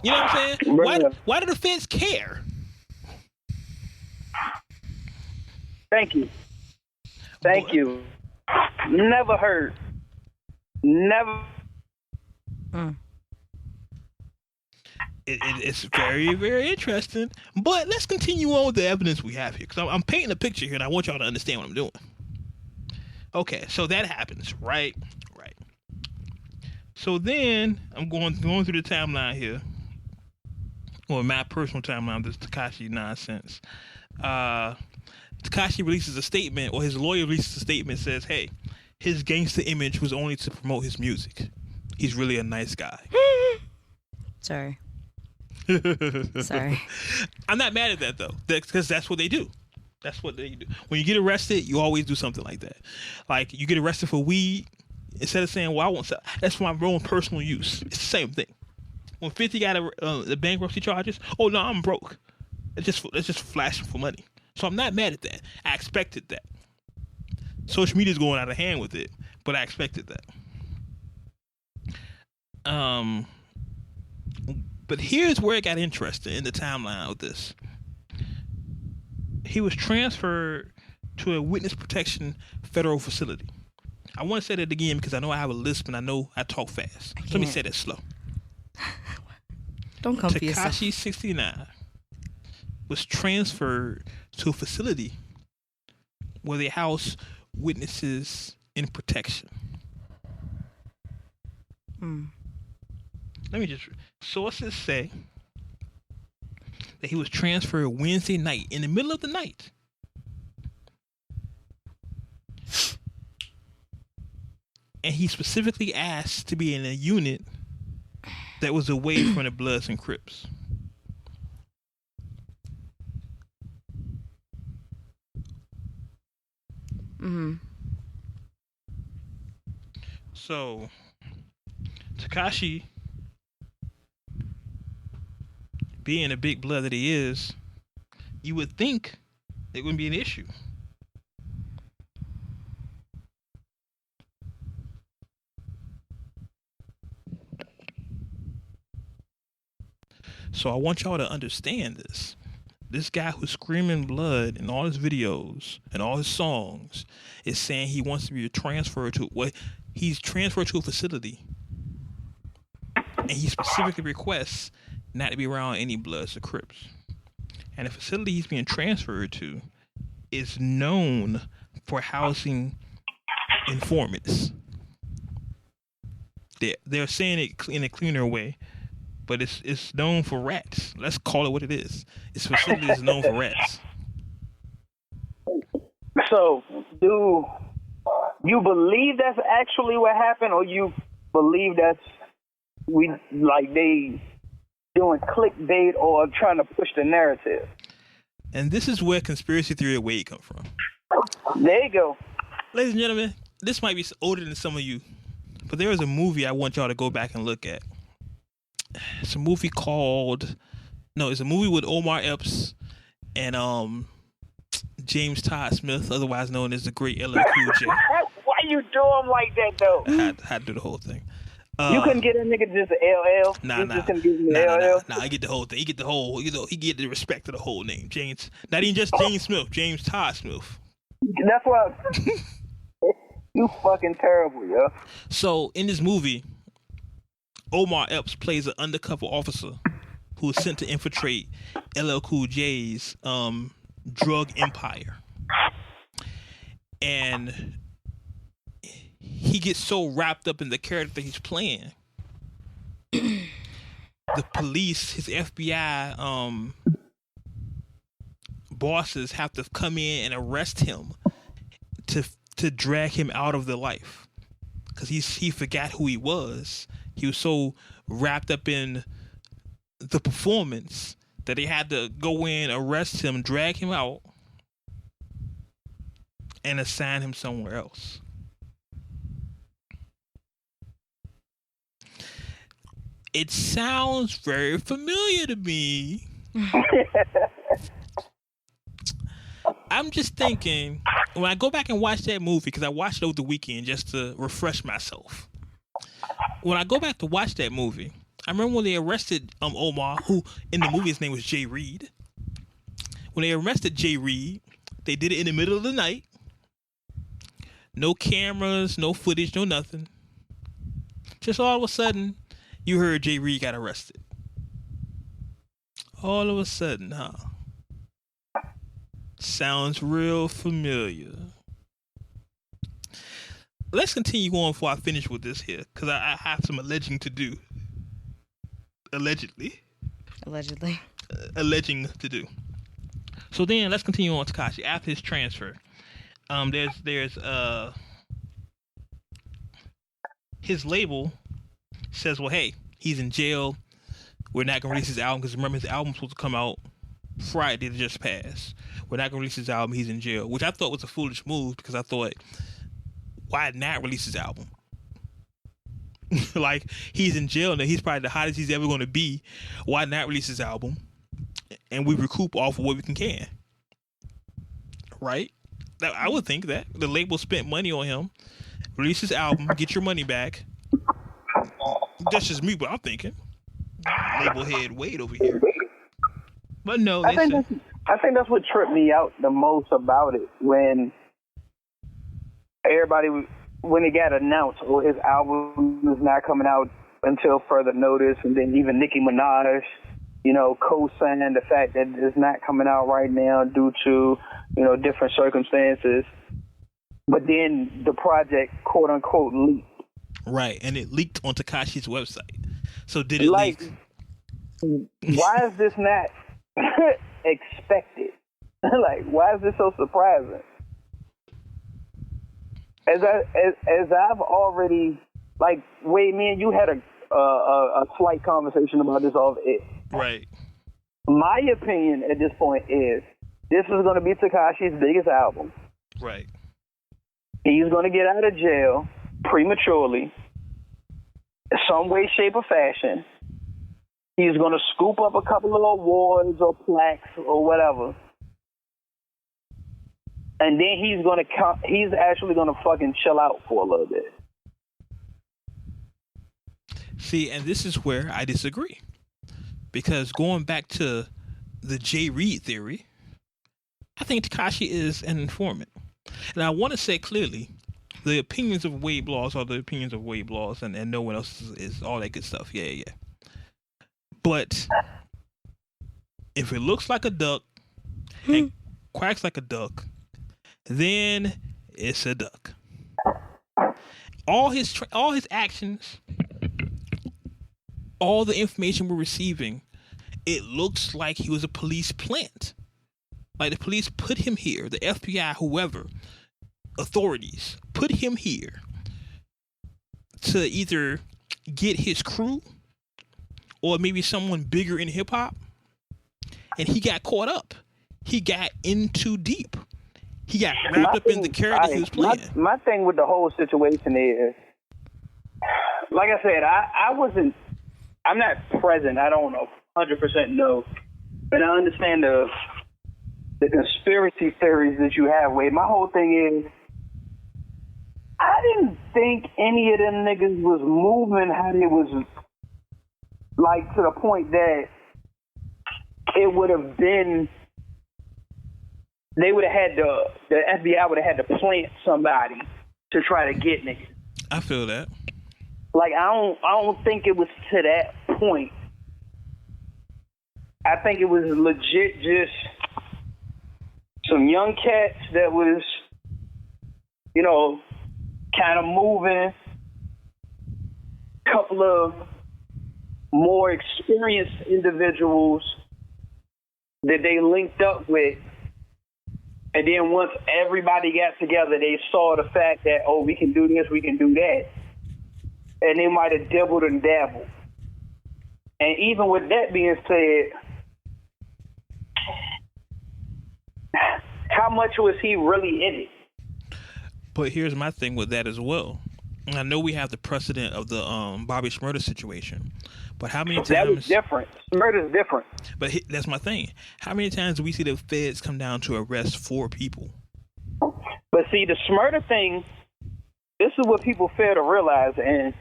You know what I'm saying? Why do the feds care? Thank you. Never heard. Never. It's very, very interesting. But let's continue on with the evidence we have here, because I'm painting a picture here, and I want y'all to understand what I'm doing. Okay, so that happens, right? Right. So then I'm going through the timeline here, or my personal timeline of this Takashi nonsense. Takashi releases a statement, or his lawyer releases a statement, says, hey, his gangster image was only to promote his music. He's really a nice guy. Sorry. Sorry. I'm not mad at that, though, because that's what they do. That's what they do. When you get arrested, you always do something like that. Like, you get arrested for weed, instead of saying, well, I won't sell, that's for my own personal use. It's the same thing. When 50 got the bankruptcy charges, oh, no, I'm broke. It's just flashing for money. So I'm not mad at that. I expected that. Social media's going out of hand with it, but I expected that. But here's where it got interesting in the timeline of this. He was transferred to a witness protection federal facility. I want to say that again because I know I have a lisp and I know I talk fast. Let me say that slow. Don't come for yourself. Takashi 69 was transferred to a facility where they house witnesses in protection. Let me just... Sources say that he was transferred Wednesday night, in the middle of the night. And he specifically asked to be in a unit that was away from the Bloods and Crips. So, Takashi, being a big blood that he is, you would think it wouldn't be an issue. So I want y'all to understand this. This guy who's screaming blood in all his videos and all his songs is saying he wants to be transferred to he's transferred to a facility, and he specifically requests not to be around any Bloods or Crips. And the facility he's being transferred to is known for housing informants. They're saying it in a cleaner way, but it's known for rats. Let's call it what it is. This facility is known for rats. So, do you believe that's actually what happened, or you believe they doing clickbait or trying to push the narrative? And this is where conspiracy theory of Wade come from. There you go. Ladies and gentlemen, this might be older than some of you, but there is a movie I want y'all to go back and look at. It's a movie it's a movie with Omar Epps and James Todd Smith, otherwise known as the Great LL Cool J. Why you do him like that, though? I had to do the whole thing. You couldn't get a nigga just an LL? Nah, I get the whole thing. He get the whole, he get the respect of the whole name. James, not even just James Smith, James Todd Smith. That's what you fucking terrible, yo. So in this movie, Omar Epps plays an undercover officer who is sent to infiltrate LL Cool J's drug empire. And he gets so wrapped up in the character he's playing. The police, his FBI bosses have to come in and arrest him to drag him out of the life, because he forgot who he was. He was so wrapped up in the performance that they had to go in, arrest him, drag him out, and assign him somewhere else. It sounds very familiar to me. I'm just thinking, when I go back and watch that movie, because I watched it over the weekend just to refresh myself. When I go back to watch that movie, I remember when they arrested Omar, who in the movie his name was Jay Reed. When they arrested Jay Reed, they did it in the middle of the night. No cameras, no footage, no nothing. Just all of a sudden, you heard Jay Reed got arrested. All of a sudden, huh? Sounds real familiar. Let's continue on before I finish with this here, because I have some alleging to do. Alleging to do. So then let's continue on Takashi. After his transfer, there's his label says, well, hey, he's in jail. We're not gonna release his album, because remember his album's supposed to come out Friday that just passed. We're not gonna release his album. He's in jail, which I thought was a foolish move, because I thought, why not release his album? Like, he's in jail now. He's probably the hottest he's ever going to be. Why not release his album? And we recoup off of what we can. Right? I would think that. The label spent money on him. Release his album. Get your money back. That's just me, but I'm thinking. Label head Wade over here. But no, I think that's what tripped me out the most about it, when it got announced, his album is not coming out until further notice, and then even Nicki Minaj, co-signed the fact that it's not coming out right now due to, different circumstances. But then the project, quote unquote, leaked. Right, and it leaked on Takashi's website. So did it leak? Why is this not expected? Why is this so surprising? As I've already, Wade, me and you had a slight conversation about this off air. Right. My opinion at this point is this is going to be Takashi's biggest album. Right. He's going to get out of jail prematurely, some way, shape, or fashion. He's going to scoop up a couple of awards or plaques or whatever. And then he's actually going to fucking chill out for a little bit. See, and this is where I disagree. Because going back to the Jay Reed theory, I think Takashi is an informant. And I want to say clearly, the opinions of Wade Laws are the opinions of Wade Laws, and no one else is all that good stuff. Yeah. But if it looks like a duck and quacks like a duck, then it's a duck. All his actions, all the information we're receiving, it looks like he was a police plant. Like the police put him here, the FBI, whoever, authorities put him here to either get his crew or maybe someone bigger in hip hop, and he got caught up. He got in too deep. He got wrapped up in the character he was playing. My thing with the whole situation is, like I said, I'm not present. I don't know 100% know, but I understand the conspiracy theories that you have, Wade. My whole thing is, I didn't think any of them niggas was moving how they was, like, to the point that it would have been, they would have had the FBI would have had to plant somebody to try to get niggas. I feel that. Like, I don't think it was to that point. I think it was legit just some young cats that was, kind of moving, couple of more experienced individuals that they linked up with, and then once everybody got together, they saw the fact that, oh, we can do this, we can do that, and they might have dabbled and dabbled. And even with that being said, how much was he really in it? But here's my thing with that as well. I know we have the precedent of the Bobby Shmurda situation, but how many times... That was different. Shmurda's different. But that's my thing. How many times do we see the feds come down to arrest 4 people? But see, the Shmurda thing, this is what people fail to realize, and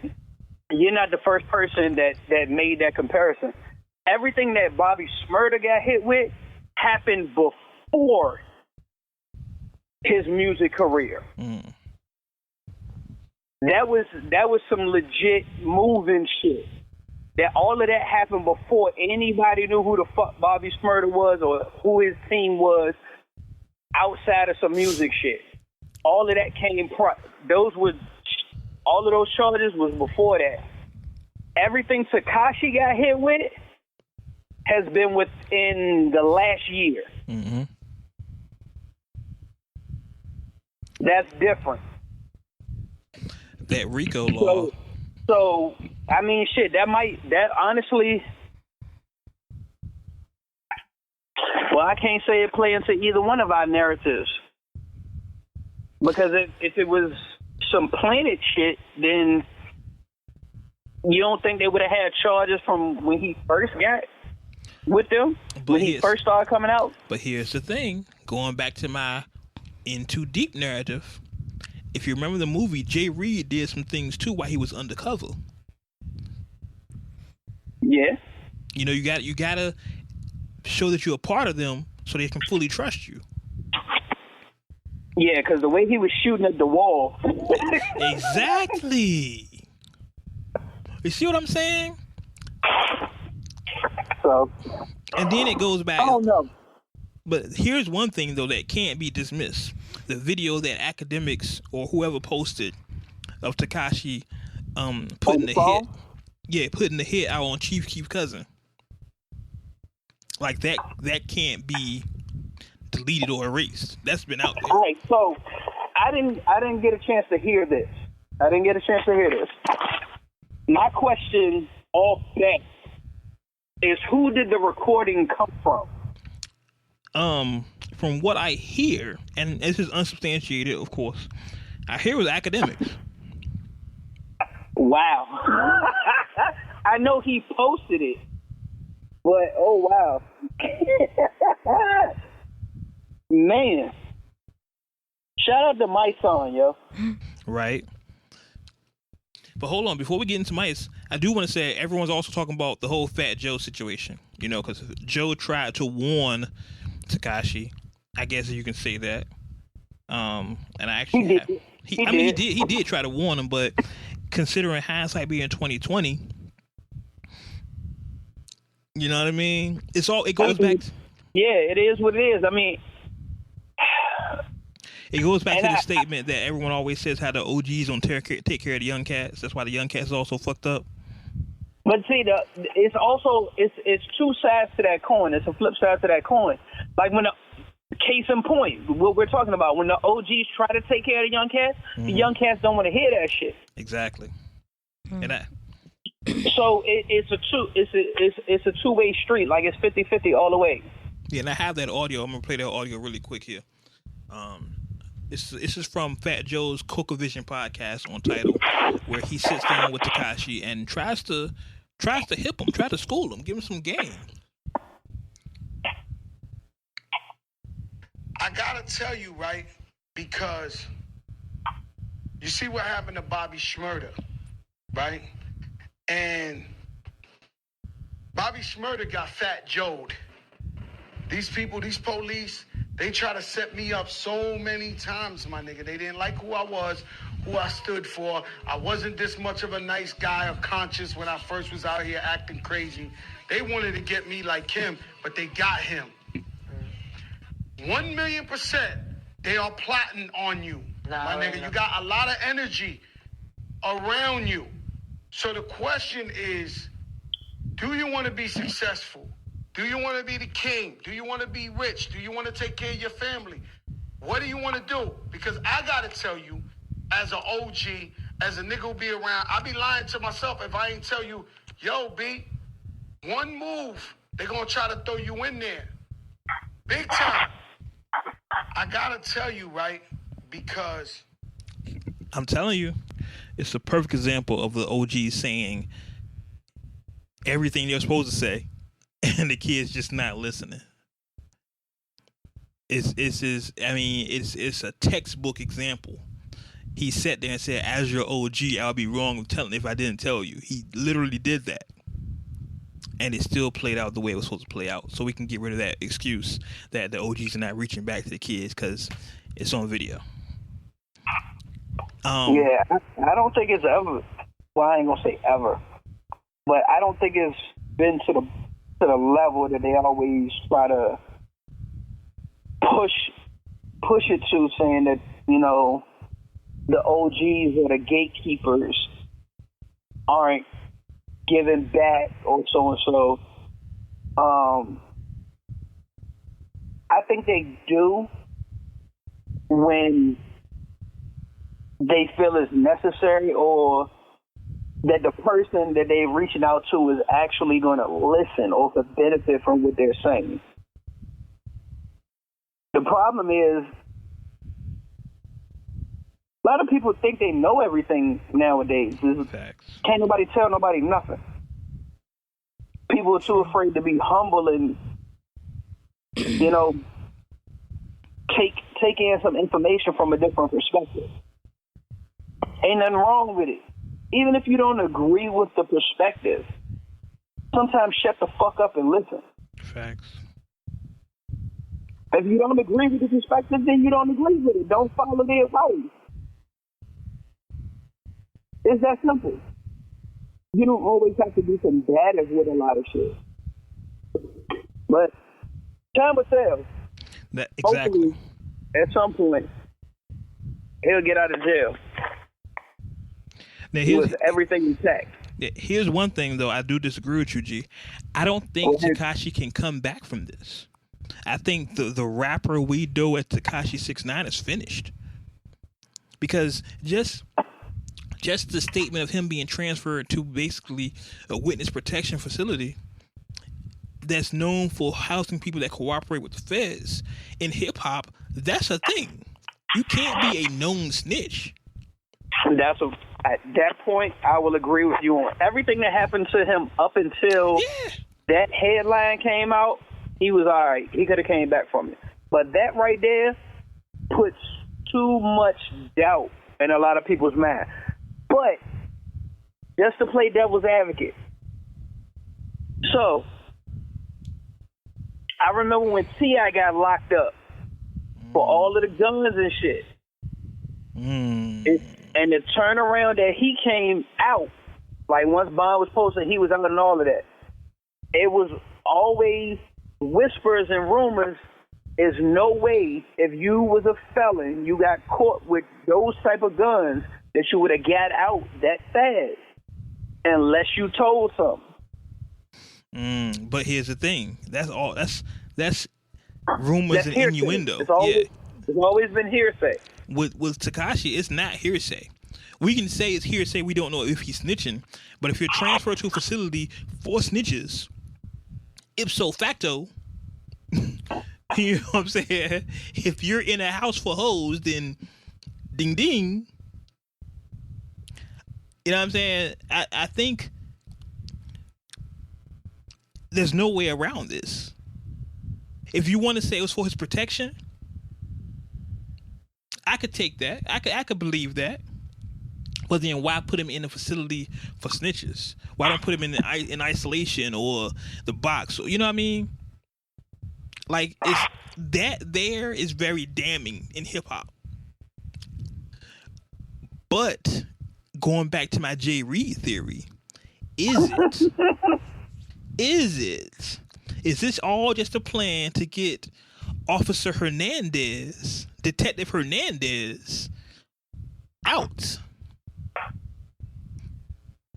you're not the first person that made that comparison. Everything that Bobby Shmurda got hit with happened before his music career. That was some legit moving shit. That all of that happened before anybody knew who the fuck Bobby Shmurda was or who his team was outside of some music shit. All of that came all of those charges was before that. Everything Takashi got hit with has been within the last year. Mm-hmm. That's different. That RICO law. So I mean, shit, that honestly, well, I can't say it play into either one of our narratives. Because if it was some planet shit, then you don't think they would have had charges from when he first got with them? When he first started coming out? But here's the thing, going back to my In Too Deep narrative, if you remember the movie, Jay Reed did some things too while he was undercover. Yeah. You gotta show that you're a part of them so they can fully trust you. Yeah, because the way he was shooting at the wall. Exactly. You see what I'm saying? So. And then it goes back. I don't know. But here's one thing, though, that can't be dismissed. The video that academics or whoever posted of Takashi putting the hit out on Chief Keef's cousin. Like, that can't be deleted or erased. That's been out there. All right, so I didn't get a chance to hear this. My question off that is, who did the recording come from? From what I hear, and this is unsubstantiated, of course, I hear it was academics. Wow. I know he posted it, but oh wow. Man. Shout out to my son, yo. Right. But hold on, before we get into Mice, I do want to say everyone's also talking about the whole Fat Joe situation. You know, because Joe tried to warn Takashi. I guess you can say that. And I actually he did try to warn him, but considering hindsight being 2020, you know what I mean? It goes back. Yeah, it is what it is. I mean, it goes back to the statement that everyone always says how the OGs don't take care of the young cats. That's why the young cats is also fucked up. But see, it's also it's two sides to that coin. It's a flip side to that coin. Like when case in point, what we're talking about, when the OGs try to take care of the young cats, the young cats don't want to hear that shit. Exactly. And so it's a two-way street. Like it's 50-50 all the way. Yeah, and I have that audio. I'm gonna play that audio really quick here. This is from Fat Joe's Coca Vision podcast on Tidal, where he sits down with Takashi and tries to hip him, try to school him, give him some game. I gotta tell you, right? Because you see what happened to Bobby Shmurda, right? And Bobby Shmurda got Fat Joe'd. These people, these police, they try to set me up so many times, my nigga. They didn't like who I was, who I stood for. I wasn't this much of a nice guy or conscious when I first was out here acting crazy. They wanted to get me like him, but they got him. 1,000,000%, they are plotting on you, my nigga. You got a lot of energy around you. So the question is, do you want to be successful? Do you want to be the king? Do you want to be rich? Do you want to take care of your family? What do you want to do? Because I got to tell you, as an OG, as a nigga who be around, I be lying to myself if I ain't tell you, yo, B, one move, they going to try to throw you in there. Big time. I got to tell you, right, because I'm telling you, it's a perfect example of the OGs saying everything they're supposed to say, and the kids just not listening. It's a textbook example. He sat there and said, "As your OG, I'll be wrong if I didn't tell you." He literally did that, and it still played out the way it was supposed to play out. So we can get rid of that excuse that the OGs are not reaching back to the kids because it's on video. Yeah, I don't think it's ever. Well, I ain't gonna say ever, but I don't think it's been to the level that they always try to push it to, saying that, you know, the OGs or the gatekeepers aren't giving back or so and so. I think they do when they feel it's necessary, or that the person that they're reaching out to is actually going to listen or could benefit from what they're saying. The problem is, a lot of people think they know everything nowadays. Can't nobody tell nobody nothing. People are too afraid to be humble and, you know, take in some information from a different perspective. Ain't nothing wrong with it. Even if you don't agree with the perspective, sometimes shut the fuck up and listen. Facts. If you don't agree with the perspective, then you don't agree with it. Don't follow their advice. It's that simple. You don't always have to be combative with a lot of shit. But time will tell. Exactly. Hopefully, at some point, he'll get out of jail. Now, with everything intact. Here's one thing, though. I do disagree with you, G. I don't think Takashi can come back from this. I think the rapper we do at Takashi 6ix9ine is finished. Because just the statement of him being transferred to basically a witness protection facility that's known for housing people that cooperate with the feds in hip hop, that's a thing. You can't be a known snitch. At that point, I will agree with you on everything that happened to him up until that headline came out. He was all right. He could have came back from it. But that right there puts too much doubt in a lot of people's mind. But just to play devil's advocate. So, I remember when T.I. got locked up for all of the guns and shit. And the turnaround that he came out, like once Bond was posted, he was out and all of that. It was always whispers and rumors. There's no way if you was a felon, you got caught with those type of guns, that you would have got out that fast unless you told something. But here's the thing. That's all. That's rumors and hearsay. innuendo. It's always been hearsay. With Takashi, it's not hearsay. We can say it's hearsay. We don't know if he's snitching. But if you're transferred to a facility for snitches, ipso facto, you know what I'm saying? If you're in a house for hoes, then ding ding. You know what I'm saying? I think there's no way around this. If you want to say it was for his protection, I could take that. I could believe that. But then why put him in a facility for snitches? Why don't put him in isolation or the box? You know what I mean? Like, it's that there is very damning in hip hop. But going back to my Jay Reed theory, is this all just a plan to get Officer Hernandez, Detective Hernandez, out?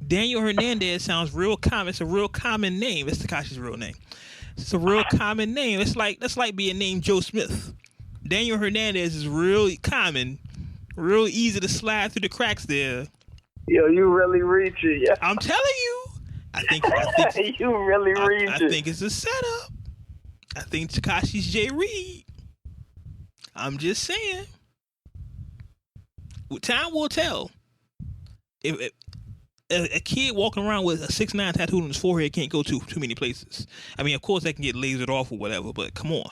Daniel Hernandez sounds real common. It's a real common name. It's Takashi's real name. It's a real common name. That's like being named Joe Smith. Daniel Hernandez is really common, real easy to slide through the cracks there. Yo, you really reaching. Yeah. I'm telling you. I think you really reaching. I think it's a setup. I think Takashi's Jay Reed. I'm just saying. Time will tell. If a kid walking around with a 6'9" tattoo on his forehead can't go too many places. I mean, of course, they can get lasered off or whatever, but come on.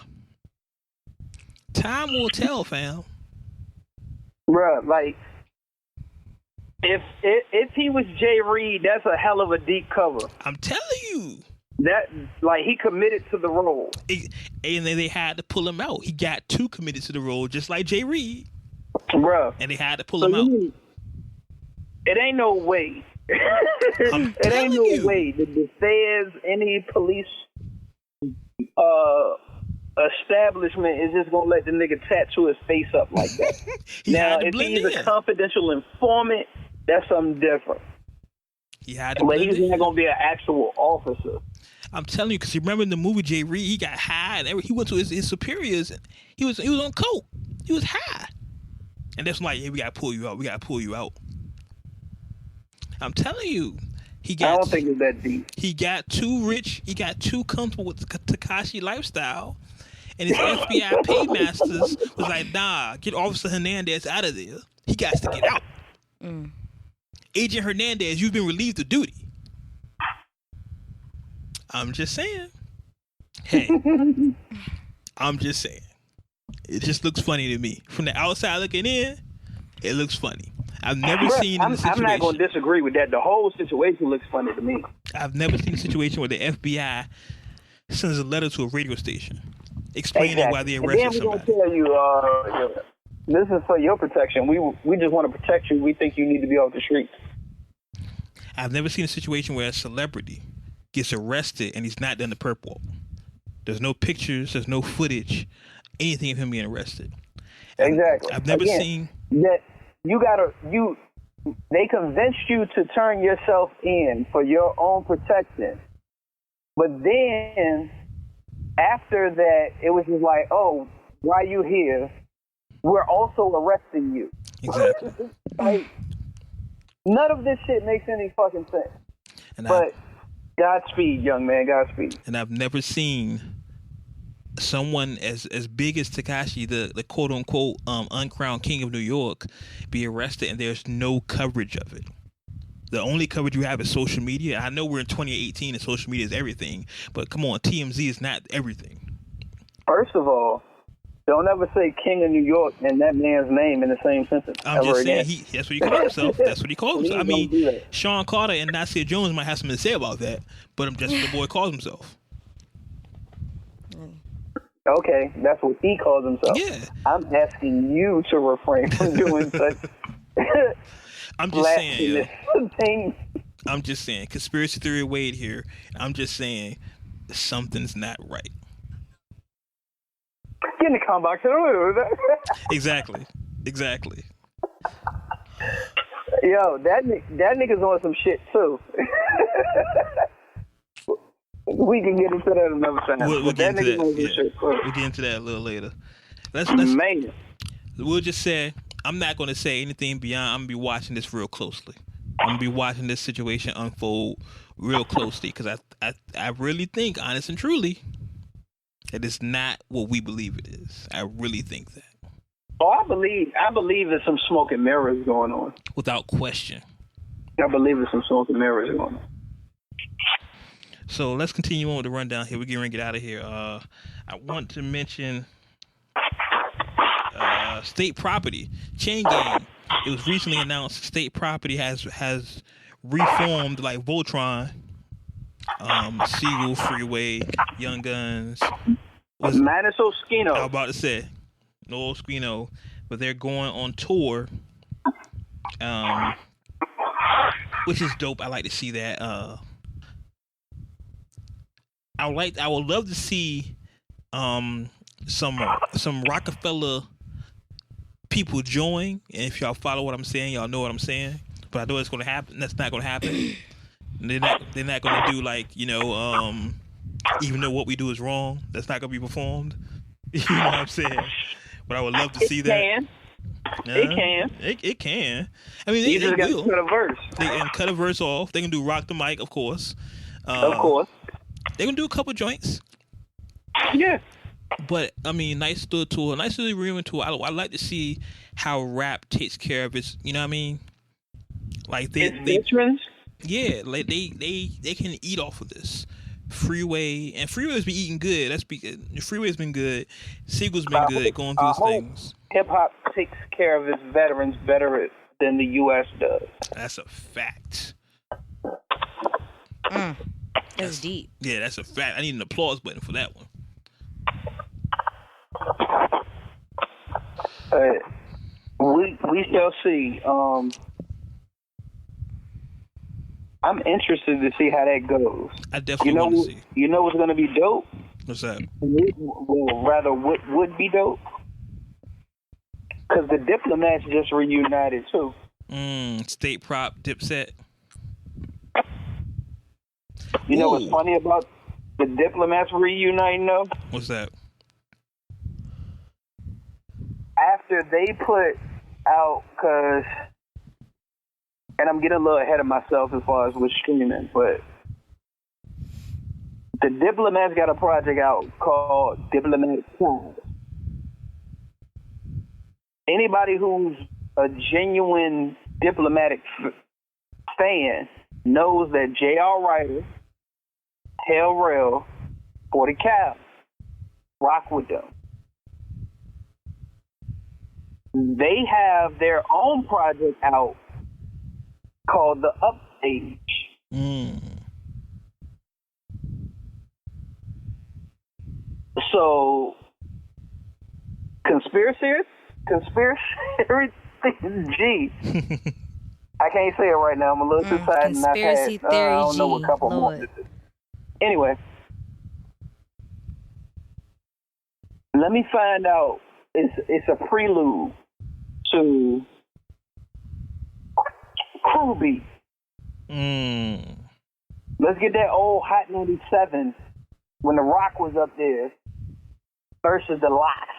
Time will tell, fam. Bruh, like, if he was Jay Reed, that's a hell of a deep cover. I'm telling you. That, like, he committed to the role. And then they had to pull him out. He got too committed to the role, just like Jay Reed. Bruh. And they had to pull him out. It ain't no way. It ain't no way that the feds, any police establishment is just gonna let the nigga tattoo his face up like that. Now, if he's a confidential informant, that's something different. But he's not gonna be an actual officer. I'm telling you, because you remember in the movie Jay Reed, he got high and he went to his superiors. And he was on coke. He was high, and that's like, hey, we gotta pull you out. We gotta pull you out. I'm telling you, I don't think it's that deep. He got too rich. He got too comfortable with the Takashi lifestyle, and his FBI paymasters was like, "Nah, get Officer Hernandez out of there. He got to get out." Agent Hernandez, you've been relieved of duty. I'm just saying. Hey, I'm just saying. It just looks funny to me. From the outside looking in, it looks funny. I've never seen a situation. I'm not going to disagree with that. The whole situation looks funny to me. I've never seen a situation where the FBI sends a letter to a radio station explaining why they arrested somebody. And then we're going to tell you, this is for your protection. We just want to protect you. We think you need to be off the streets. I've never seen a situation where a celebrity gets arrested and he's not done the perp walk. There's no pictures. There's no footage. Anything of him being arrested. Exactly. I've never seen that. They convinced you to turn yourself in for your own protection. But then, after that, it was just like, oh, why you here? We're also arresting you. Exactly. Like, none of this shit makes any fucking sense. But Godspeed, young man, Godspeed. And I've never seen someone as big as Takashi, the quote unquote uncrowned king of New York, be arrested and there's no coverage of it. The only coverage you have is social media. I know we're in 2018 and social media is everything, but come on, TMZ is not everything. First of all, Don't ever say King of New York and that man's name in the same sentence. I'm just saying, again. that's what he calls himself. That's what he calls himself. I Please don't do mean, that. Sean Carter and Nasir Jones might have something to say about that, but that's what the boy calls himself. Okay, that's what he calls himself. Yeah. I'm asking you to refrain from doing such I'm just saying, yeah. things. I'm just saying, conspiracy theory Wade here. I'm just saying, something's not right. Get in the comment box. Exactly. Yo, that nigga's on some shit too. We can get into that another time. We'll get into that. Yeah. Shit, we'll get into that a little later. Let's man. We'll just say, I'm not going to say anything beyond. I'm going to be watching this real closely. I'm going to be watching this situation unfold real closely because I really think, honest and truly, that it's not what we believe it is. I really think that. Oh, I believe there's some smoke and mirrors going on. Without question. I believe there's some smoke and mirrors going on. So let's continue on with the rundown here. We're getting ready to get out of here. I want to mention state property. Chain Gang. It was recently announced state property has reformed like Voltron, Siegel, Freeway, Young Guns. Manus Oskino. I was about to say, no Oskino, but they're going on tour, which is dope. I like to see that. I would love to see some Rockefeller people join. And if y'all follow what I'm saying, y'all know what I'm saying. But I know it's gonna happen. That's not gonna happen. They're not gonna do like, even though what we do is wrong, that's not gonna be performed. You know what I'm saying? But I would love to see that. It can. I mean, you just got to cut a verse. They can cut a verse off. They can do Rock the Mic, of course. Of course. They can do a couple joints. Yeah. But I mean, nice little tour, nice little reunion tour. I like to see how rap takes care of its. You know what I mean? Like they veterans. Yeah, like they can eat off of this. Freeway's been eating good. Freeway's been good. Siegel's been good going through things. Hip hop takes care of its veterans better than the U.S. does. That's a fact. That's deep. Yeah, that's a fact. I need an applause button for that one. We shall see. I'm interested to see how that goes. I definitely want to see. You know what's going to be dope? What's that? What would be dope? Because the Diplomats just reunited too. State Prop, Dipset. You know what's funny about the Diplomats reuniting though? What's that? After they put out, and I'm getting a little ahead of myself as far as with streaming, but the Diplomats got a project out called Diplomatic Side. Anybody who's a genuine Diplomatic fan knows that J.R. Ryder, Hell Rail, 40 Cal rock with them. They have their own project out called The Upstage. So, conspiracy, G. I can't say it right now. I'm a little too tired. Conspiracy theory, I don't know what couple more. Anyway, let me find out. It's a prelude to Crew Beat. Let's get that old Hot 97 when The Rock was up there versus the Lox.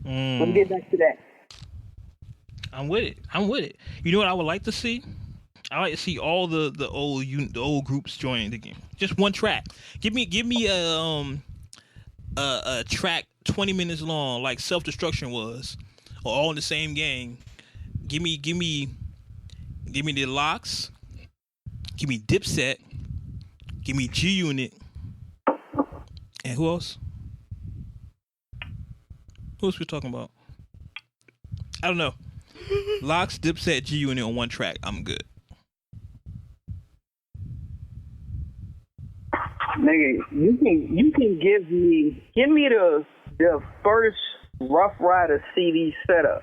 Let's get back to that. I'm with it. You know what I would like to see? I like to see all the old groups joining the game. Just one track. Give me a track 20 minutes long, like Self Destruction was, or all in the same gang. Give me the Lox. Give me Dipset. Give me G Unit. And who else? Who else we talking about? I don't know. Locks, Dipset, G Unit on one track. I'm good. Nigga, you can give me the first Rough Rider CD setup.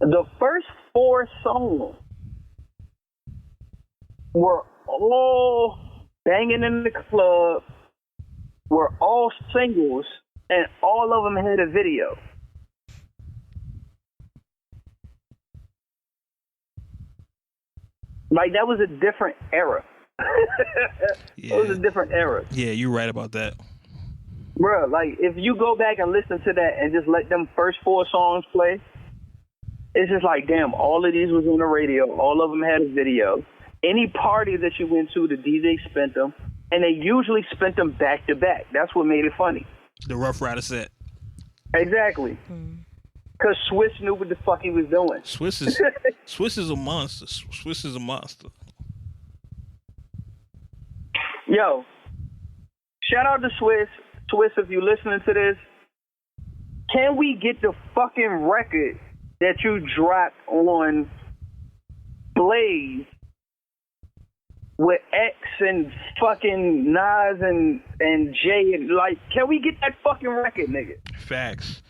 The first 4 songs were all banging in the club, were all singles, and all of them had a video. Like, that was a different era. Yeah. It was a different era. Yeah, you're right about that. Bruh, like, if you go back and listen to that and just let them first 4 songs play, it's just like, damn, all of these was on the radio. All of them had a video. Any party that you went to, the DJ spent them, and they usually spent them back to back. That's what made it funny. The Rough Rider set. Exactly. Because Swiss knew what the fuck he was doing. Swiss is a monster. Swiss is a monster. Yo, shout out to Swiss. Swiss, if you listening to this, can we get the fucking record that you dropped on Blaze with X and fucking Nas and Jay, and like, can we get that fucking record, nigga? Facts.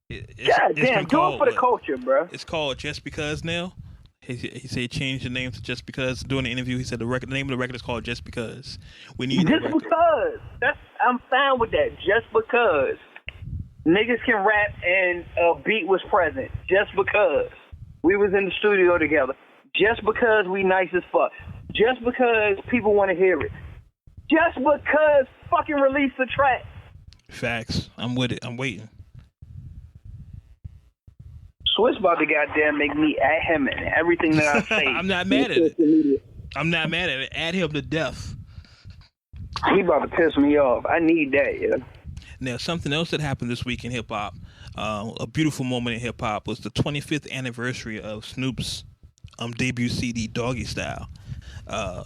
God damn, do it for the culture, bro. It's called Just Because now. He said he changed the name to Just Because. During the interview, he said the name of the record is called Just Because. We need Just because. I'm fine with that. Just because niggas can rap and a beat was present. Just because we was in the studio together. Just because we nice as fuck. Just because people want to hear it. Just because fucking release the track. Facts. I'm with it. I'm waiting. Swiss about to goddamn make me at him and everything that I say. I'm not mad at it. I'm not mad at it. Add him to death. He about to piss me off. I need that, yeah. Now, something else that happened this week in hip hop, a beautiful moment in hip hop, was the 25th anniversary of Snoop's debut CD, Doggy Style. A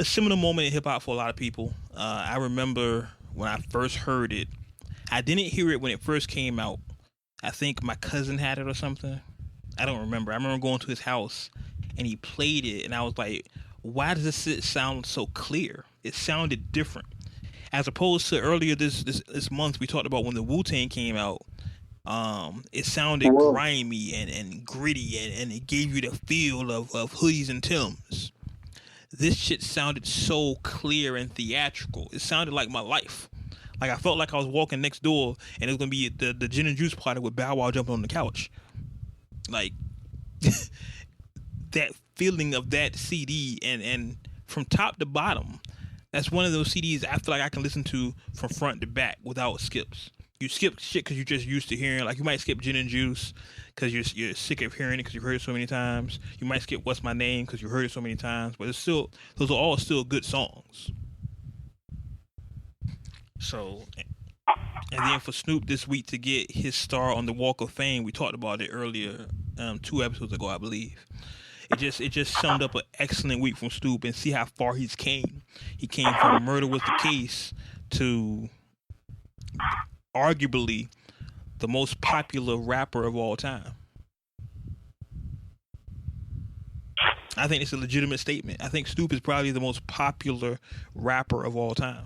similar moment in hip hop for a lot of people. I remember when I first heard it. I didn't hear it when it first came out. I think my cousin had it or something. I don't remember. I remember going to his house and he played it, and I was like, why does this sound so clear? It sounded different. As opposed to earlier this month, we talked about when the Wu-Tang came out. It sounded grimy and gritty, and it gave you the feel of hoodies and Timbs. This shit sounded so clear and theatrical. It sounded like my life. Like, I felt like I was walking next door and it was going to be the gin and juice party with Bow Wow jumping on the couch. Like, that feeling of that CD, and from top to bottom, that's one of those CDs I feel like I can listen to from front to back without skips. You skip shit because you're just used to hearing. Like, you might skip Gin and Juice because you're sick of hearing it because you've heard it so many times. You might skip What's My Name because you heard it so many times. But it's still, those are all still good songs. So, and then for Snoop this week to get his star on the Walk of Fame, we talked about it earlier, 2 episodes ago, I believe. It just summed up an excellent week from Snoop, and see how far he's came. He came from Murder Was the Case to arguably the most popular rapper of all time. I think it's a legitimate statement. I think Snoop is probably the most popular rapper of all time.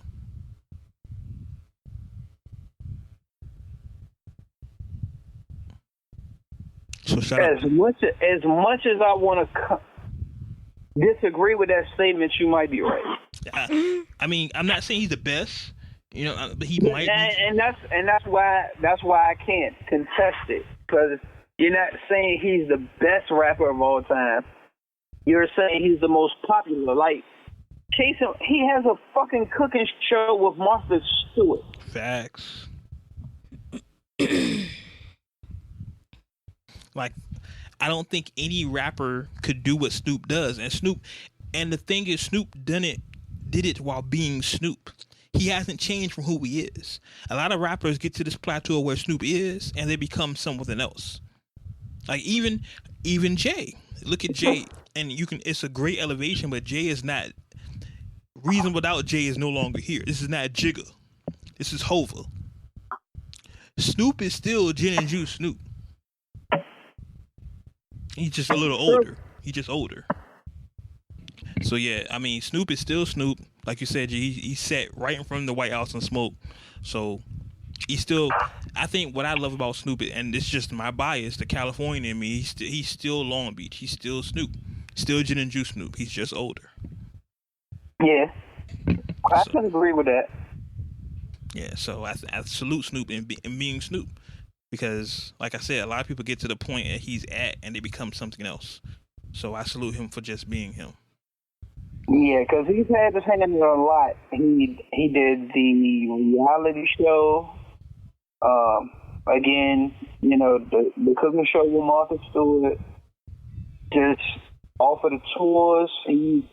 So as much as I want to disagree with that statement, you might be right. I mean, I'm not saying he's the best, but he might. And that's why I can't contest it, because you're not saying he's the best rapper of all time. You're saying he's the most popular. Like, he has a fucking cooking show with Martha Stewart. Facts. Like, I don't think any rapper could do what Snoop does. And the thing is, Snoop did it while being Snoop. He hasn't changed from who he is. A lot of rappers get to this plateau where Snoop is, and they become something else. Like, even Jay. Look at Jay, and it's a great elevation, but Jay is not Reason Without Jay is no longer here. This is not Jigga. This is Hova. Snoop is still Gin and Juice Snoop. He's just a little older. He's just older. So yeah, I mean, Snoop is still Snoop. Like you said, he sat right in front of the White House and smoked. So he's still. I think what I love about Snoop, and it's just my bias, the California in me. He's still Long Beach. He's still Snoop. Still Gin and Juice Snoop. He's just older. Yeah, I can agree with that. Yeah, so I salute Snoop in being Snoop, because, like I said, a lot of people get to the point that he's at and they become something else. So I salute him for just being him. Yeah, because he's had his hand in a lot. He did the reality show. Again, you know, the cooking show with Martha Stewart. Just off of the tours, he's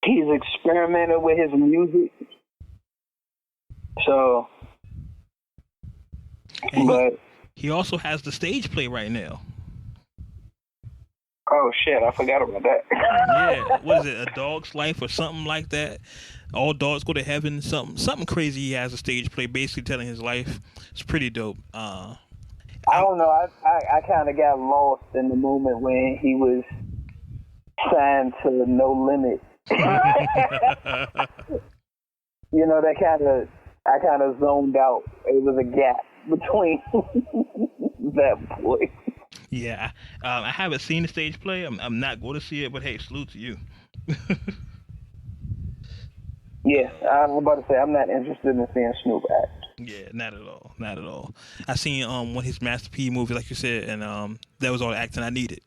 experimented with his music. So, but he also has the stage play right now. Oh shit, I forgot about that. Yeah, what is it, A Dog's Life or something like that? All Dogs Go to Heaven, something crazy. He has a stage play basically telling his life. It's pretty dope. I don't know. I kind of got lost in the moment when he was signed to No Limit. You know, I kind of zoned out. It was a gap between that boy. Yeah, I haven't seen the stage play. I'm not going to see it, but hey, salute to you. Yeah, I'm about to say I'm not interested in seeing Snoop act. Yeah, not at all. I seen one of his Master P movies, like you said, and that was all the acting I needed.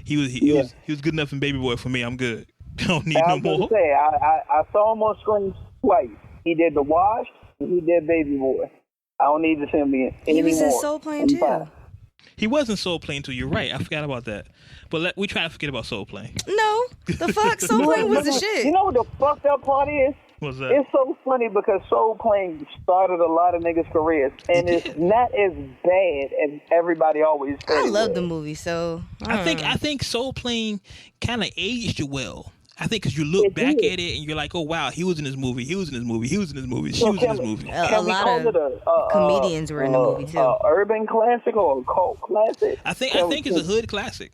He was good enough in Baby Boy for me. I'm good. I don't need no more. Say, I saw him on screen twice. He did The Wash and he did Baby Boy. I don't need to see him anymore. He was in Soul Plane too. He wasn't Soul Plane too. You're right. I forgot about that. But we try to forget about Soul Plane. No, the fuck, Soul Plane was the shit. You know what the fucked up part is? What's that? It's so funny because Soul Plane started a lot of niggas' careers, and it's not as bad as everybody always said. I love the movie, so I think Soul Plane kind of aged you well. I think because you look back at it and you're like, oh wow, he was in this movie, he was in this movie, he was in this movie, she was in this movie. A lot of comedians were in the movie too. Urban classic or a cult classic? I think it's a hood classic.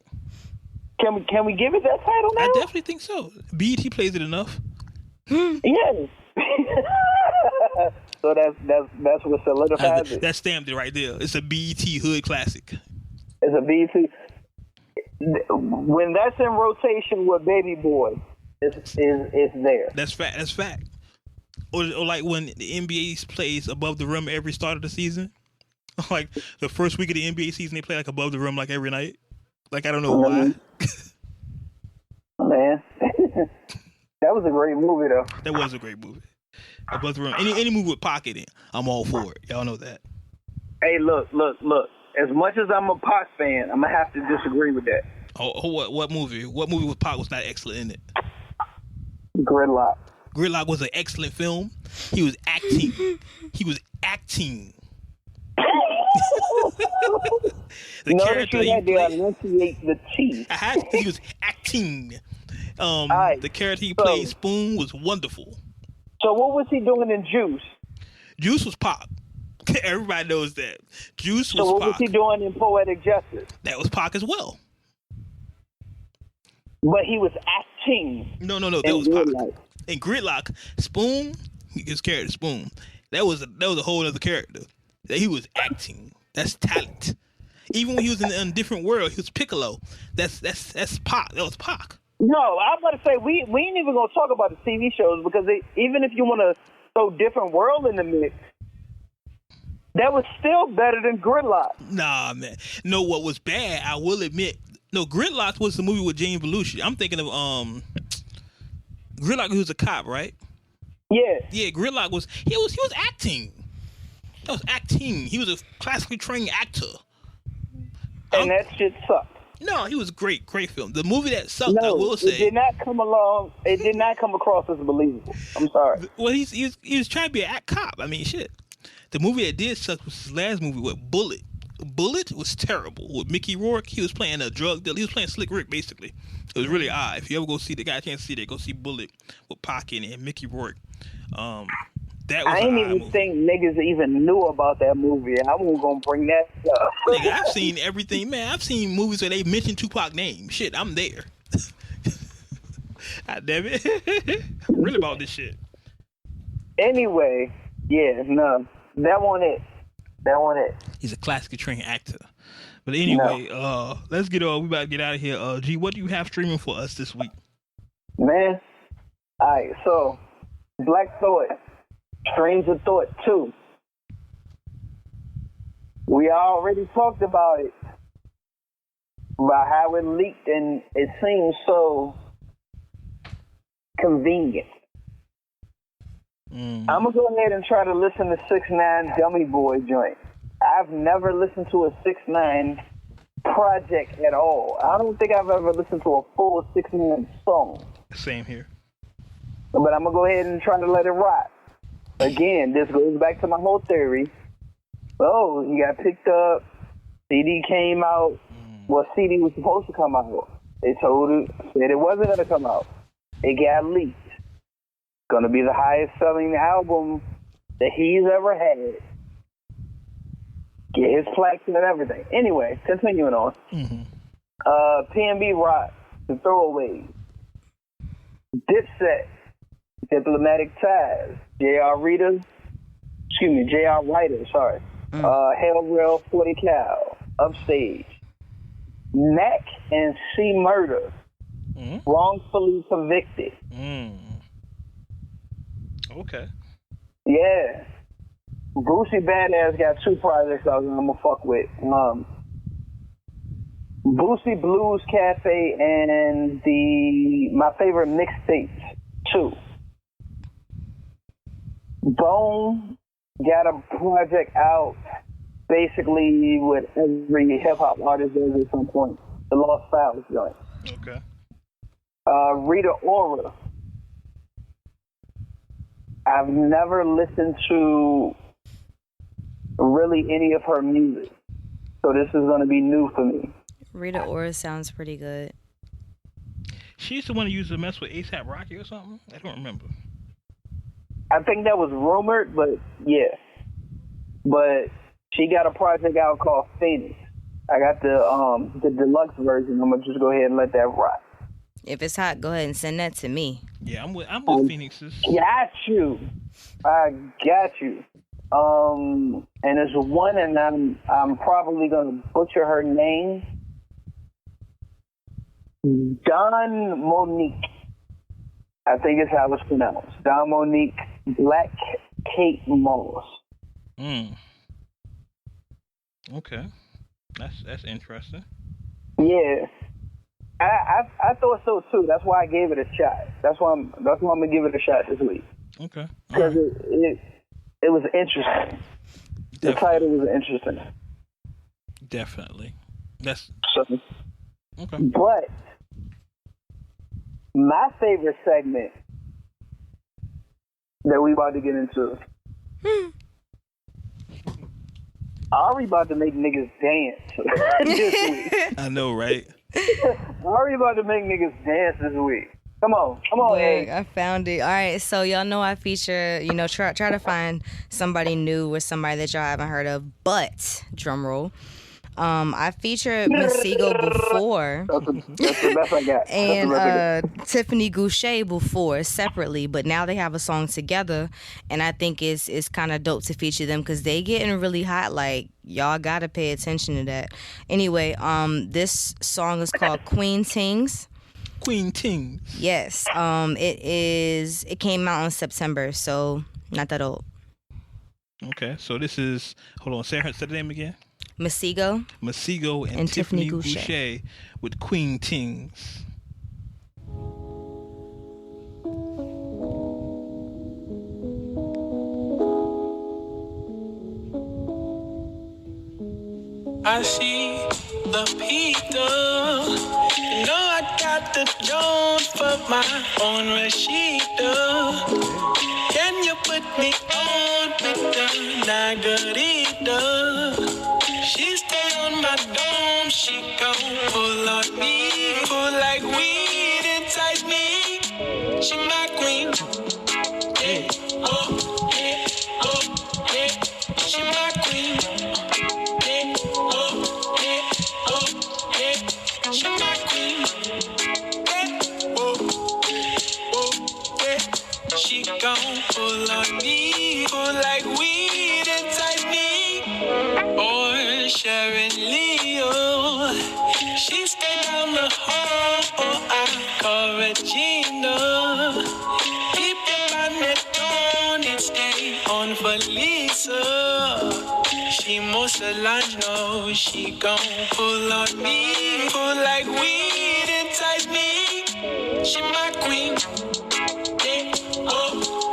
Can we give it that title now? I definitely think so. BET plays it enough. Yes. So that's what solidifies it. That stamped it right there. It's a BET hood classic. It's a BET. When that's in rotation with Baby Boy, it's there. That's fact. Or like when the NBA plays Above the Rim every start of the season. Like the first week of the NBA season, they play like Above the Rim like every night. Like I don't know why. Man, that was a great movie though. That was a great movie. Above the Rim. Any movie with Pocket in, I'm all for it. Y'all know that. Hey, look. As much as I'm a Pac fan, I'm gonna have to disagree with that. Oh, what movie? What movie with Pac was not excellent in it? Gridlock. Gridlock was an excellent film. He was acting. Notice you had to enunciate the T. He was acting. The character he played, Spoon, was wonderful. So what was he doing in Juice? Juice was Pac. Everybody knows that. Juice was Pac. So what was he doing in Poetic Justice? That was Pac as well. But he was acting. No, that was Pac. In Gridlock, Spoon, his character Spoon, that was a whole other character. That he was acting. That's talent. Even when he was in a different world, he was Piccolo. That's Pac. That was Pac. No, I'm about to say we ain't even gonna talk about the TV shows because even if you want to throw different world in the mix, that was still better than Gridlock. Nah, man. No, what was bad, I will admit. No, Gridlock was the movie with James Belushi. I'm thinking of Gridlock. He was a cop, right? Yeah. Yeah, Gridlock was he was acting. That was acting. He was a classically trained actor. And that shit sucked. No, he was great film. The movie that sucked, I will say. It did not come across as believable. I'm sorry. Well, he was trying to be a cop. I mean, shit. The movie that did suck was his last movie with Bullet. Bullet was terrible with Mickey Rourke. He was playing a drug dealer. He was playing Slick Rick, basically. It was really odd. If you ever go see the guy, can't see that, go see Bullet with Pac in it and Mickey Rourke. That was I ain't even think niggas even knew about that movie. I wasn't gonna bring that up. Nigga, I've seen everything, man. I've seen movies where they mention Tupac name. Shit, I'm there. God damn it. I'm real about this shit. Anyway, yeah, no. That wasn't it. He's a classically trained actor. But anyway, let's get on. We about to get out of here. G, what do you have streaming for us this week? Man. Alright, so Black Thought, Streams of Thought 2. We already talked about it. About how it leaked and it seems so convenient. I'm gonna go ahead and try to listen to 6ix9ine Dummy Boy joint. I've never listened to a 6ix9ine project at all. I don't think I've ever listened to a full 6ix9ine song. Same here. But I'm gonna go ahead and try to let it rock. Again, this goes back to my whole theory. Oh, he got picked up. CD came out. Well, CD was supposed to come out. They said it wasn't gonna come out. It got leaked. Gonna be the highest selling album that he's ever had. Get his plaques and everything. Anyway, continuing on. PNB Rock, The Throwaways, Dipset, Diplomatic Ties, J.R. Ryder, Hell Rail 40 Cal, Upstage, Mac and C Murder, Wrongfully Convicted. Okay. Yeah. Boosie Badass got 2 projects I'm gonna fuck with. Boosie Blues Cafe and my favorite mixtapes 2. Bone got a project out basically what every hip hop artist does at some point. The Lost Files joint. Okay. Rita Ora. I've never listened to really any of her music, so this is going to be new for me. Rita Ora sounds pretty good. She's the one who used to mess with A$AP Rocky or something? I don't remember. I think that was rumored, but yeah. But she got a project out called Phoenix. I got the deluxe version. I'm going to just go ahead and let that rock. If it's hot, go ahead and send that to me. Yeah, I'm with Phoenix's. Got you. I got you. And there's one, and I'm probably gonna butcher her name. Don Monique. I think it's how it's pronounced. Don Monique Black Kate Moss. Okay. That's interesting. Yeah. I thought so too. That's why I gave it a shot. That's why I'm gonna give it a shot this week. Okay. Because it was interesting. Definitely. The title was interesting. Definitely. That's so, okay. But my favorite segment that we about to get into. Ari about to make niggas dance this week. I know, right? Ari about to make niggas dance this week. Come on, hey. I found it. All right, so y'all know I feature, try to find somebody new or somebody that y'all haven't heard of, but, drum roll, I featured Masego before. That's the best I got. And Tiffany Goucher before, separately, but now they have a song together, and I think it's kind of dope to feature them because they getting really hot. Like, y'all gotta pay attention to that. Anyway, this song is called Queen Tings. Queen Tings. Yes. It came out in September, so not that old. Okay, so this is, hold on, say the name again. Masego and Tiffany Goucher with Queen Tings. I see the Peter. You know I got the Jones for my own Rashida. Can you put me on with the Nagarita? She's dome, she gon' pull on me. Pull like weed inside me. She my queen. Yeah, oh, yeah, oh, yeah. She my queen. Yeah, oh, yeah, oh, yeah. She my queen. Yeah, oh, oh, yeah. She gon' pull on me. Pull like weed inside me. Or Sharon Leo. She stay down the hall. Oh, I call Regina. Keep your bonnet on and stay on for Lisa. She Mussolano. She gon' pull on me. Pull like weed inside me. She my queen. Yeah, oh,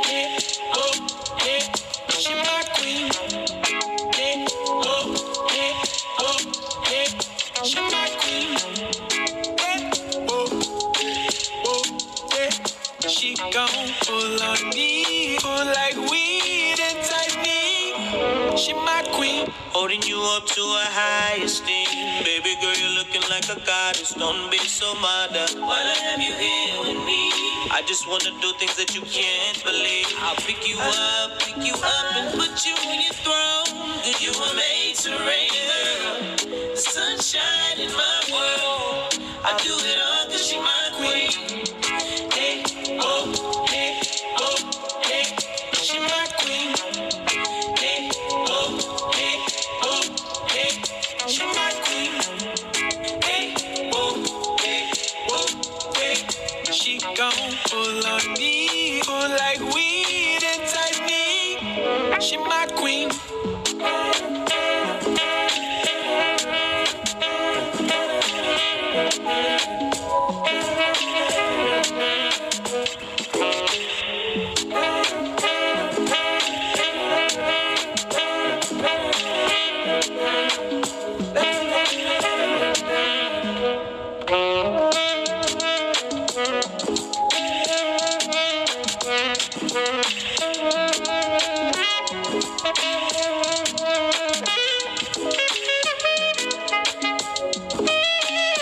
yeah, oh, yeah. She my queen. Yeah, oh, yeah, oh, yeah. She my queen. Yeah, oh, oh, yeah. She gon' pull on me. Pull like weed inside me. She my queen. Holding you up to a high esteem. Baby girl, you're looking like a goddess. Don't be so mad. Why have you here with me? I just wanna do things that you can't believe. I'll pick you up and put you on your throne. Cause you were made to reign, girl. The sunshine in my world. I do it all cause she my queen. Hey, oh, hey, oh, hey. She my queen. Hey, oh, hey, oh, hey. She my queen. Hey, oh, hey, oh, hey. She gon' pull on me. Pull like weed inside me. She my queen.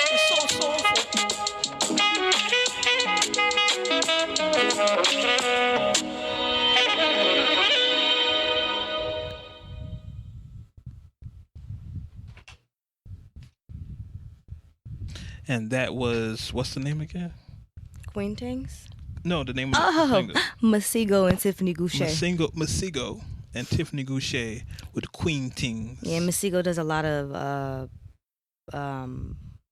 It's so soulful. And that was, what's the name again? Queen Tings? No, the name of the Oh, singer. Masigo and Tiffany Goucher. Masigo and Tiffany Goucher with Queen Tings. Yeah, Masigo does a lot of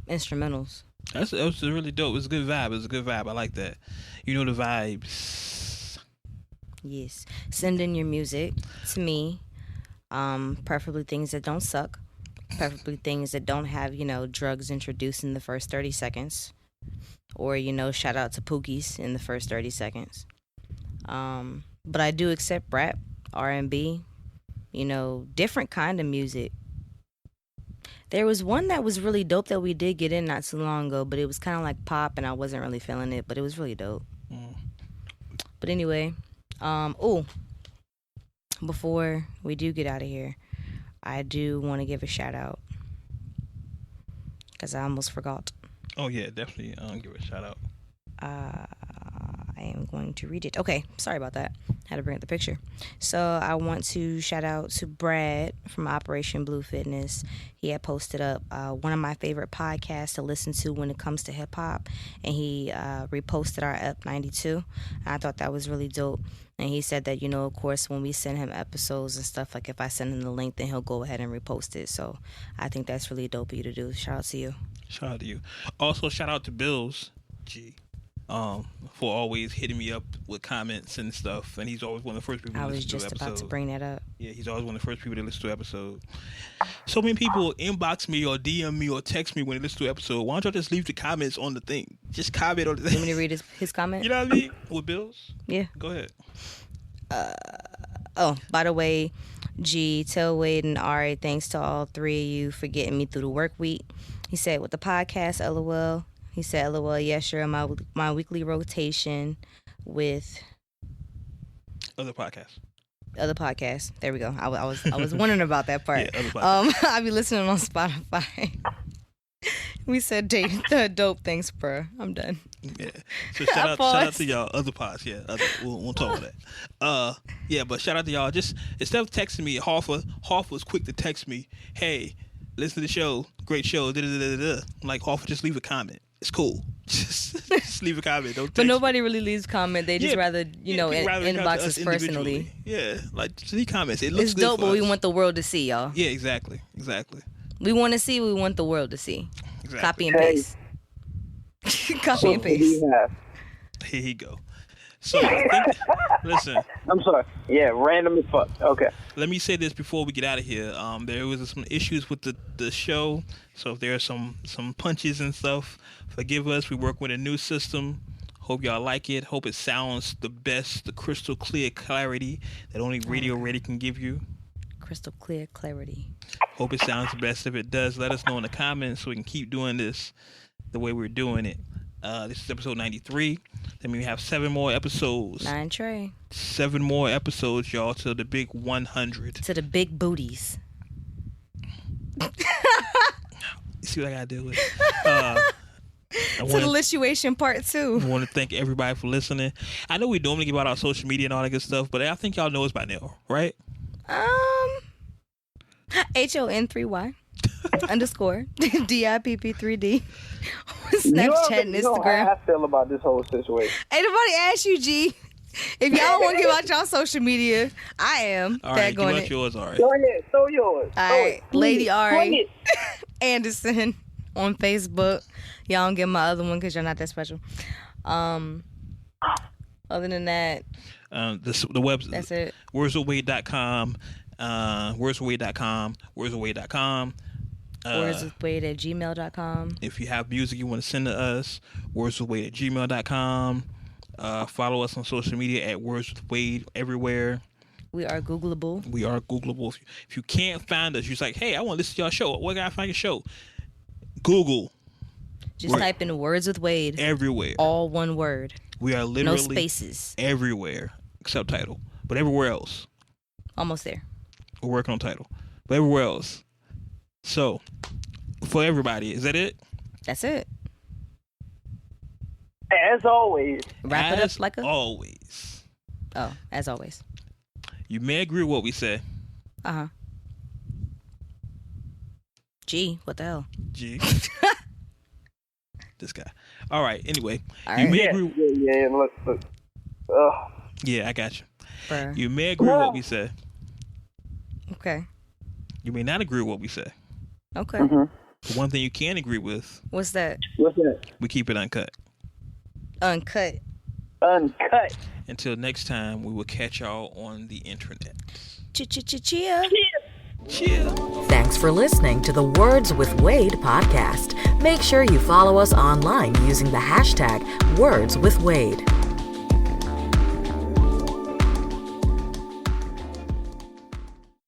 instrumentals. That was really dope. It was a good vibe. It was a good vibe. I like that. You know the vibes. Yes. Send in your music to me. Preferably things that don't suck. Preferably things that don't have, drugs introduced in the first 30 seconds. Or, shout out to Pookies in the first 30 seconds. But I do accept rap, R&B, different kind of music. There was one that was really dope that we did get in not too long ago, but it was kind of like pop and I wasn't really feeling it, but it was really dope. But anyway, before we do get out of here, I do want to give a shout out because I almost forgot. Oh yeah, definitely. Give it a shout out. I am going to read it. Okay, sorry about that. Had to bring up the picture. So I want to shout out to Brad from Operation Blue Fitness. He had posted up one of my favorite podcasts to listen to when it comes to hip hop, and he reposted our Ep 92. I thought that was really dope. And he said that, of course, when we send him episodes and stuff, like if I send him the link, then he'll go ahead and repost it. So I think that's really dope of you to do. Shout out to you. Shout out to you. Also, shout out to Bills G. For always hitting me up with comments and stuff, and he's always one of the first people to listen to an episode. I was just about to bring that up. Yeah, he's always one of the first people to listen to an episode. So many people inbox me or DM me or text me when they listen to an episode. Why don't y'all just leave the comments on the thing? Just comment on the thing. You want me to read his comment? You know what I mean? With Bills? Yeah. Go ahead. By the way, G, tell Wade and Ari, thanks to all three of you for getting me through the work week. He said, with the podcast, LOL. He said, LOL, yes, you're in my weekly rotation with other podcasts. Other podcasts. There we go. I was wondering about that part. Yeah, other podcasts. I be listening on Spotify. We said the dope things, bro. I'm done. Yeah. So shout out to y'all other pods. Yeah, we'll talk about that. Yeah, but shout out to y'all. Just instead of texting me, Hoffa was quick to text me, "Hey, listen to the show. Great show." I'm like, Hoffa, just leave a comment. It's cool. Just leave a comment. Don't text But nobody really leaves comment. They just rather inbox us personally. individually. Yeah, like just leave comments. It looks It's good dope, for but us. we want the world to see, y'all. Yeah, exactly. We want to see. We want the world to see. Exactly. Copy and paste. Copy and paste. Here you go. So, I think, listen. I'm sorry. Yeah, random as fuck. Okay. Let me say this before we get out of here. There was some issues with the show, so if there are some punches and stuff, forgive us. We work with a new system. Hope y'all like it. Hope it sounds the best, the crystal clear clarity that only Radio Ready can give you. Crystal clear clarity. Hope it sounds the best. If it does, let us know in the comments so we can keep doing this the way we're doing it. This is episode 93. That means we have 7 more episodes. 9 tray. 7 more episodes, y'all, to the big 100. To the big booties. You see what I gotta do with? To the lituation part 2. I want to thank everybody for listening. I know we normally give out our social media and all that good stuff, but I think y'all know us by now, right? HON3Y _DIPP3D. Snapchat and You know how Instagram. I feel about this whole situation. Ain't nobody asked you, G. If y'all want to give out y'all social media, I am. All right, give out yours, Ari. Go ahead, throw yours. All Throw right, it. Lady Swing Ari it. Anderson on Facebook. Y'all don't get my other one because you're not that special. Other than that, the website. That's it. WordsWithWade.com. WordsWithWade.com. WordsWithWade.com. WordsWithWade@gmail.com. If you have music you want to send to us, WordsWithWade@gmail.com. Follow us on social media at WordsWithWade everywhere. We are Googleable. If you can't find us, you're like, hey, I want to listen to your show. Where can I find your show? Google. Just type in Words with Wade. Everywhere. All one word. We are literally no spaces. Everywhere except title. But everywhere else. Almost there. We're working on title. But everywhere else. So, for everybody, is that it? That's it. As always. Wrap it up like a... always. Oh, as always. You may agree with what we say. Uh-huh. Gee, what the hell? Gee. This guy. All right, anyway. All you right. may agree... Yeah, look. Yeah, I got you. Bruh. You may agree with what we say. Okay. You may not agree with what we say. Okay. Mm-hmm. But one thing you can agree with, What's that? we keep it uncut. Uncut. Until next time, we will catch y'all on the internet. Cheer. Thanks for listening to the Words with Wade podcast. Make sure you follow us online using the hashtag WordsWithWade.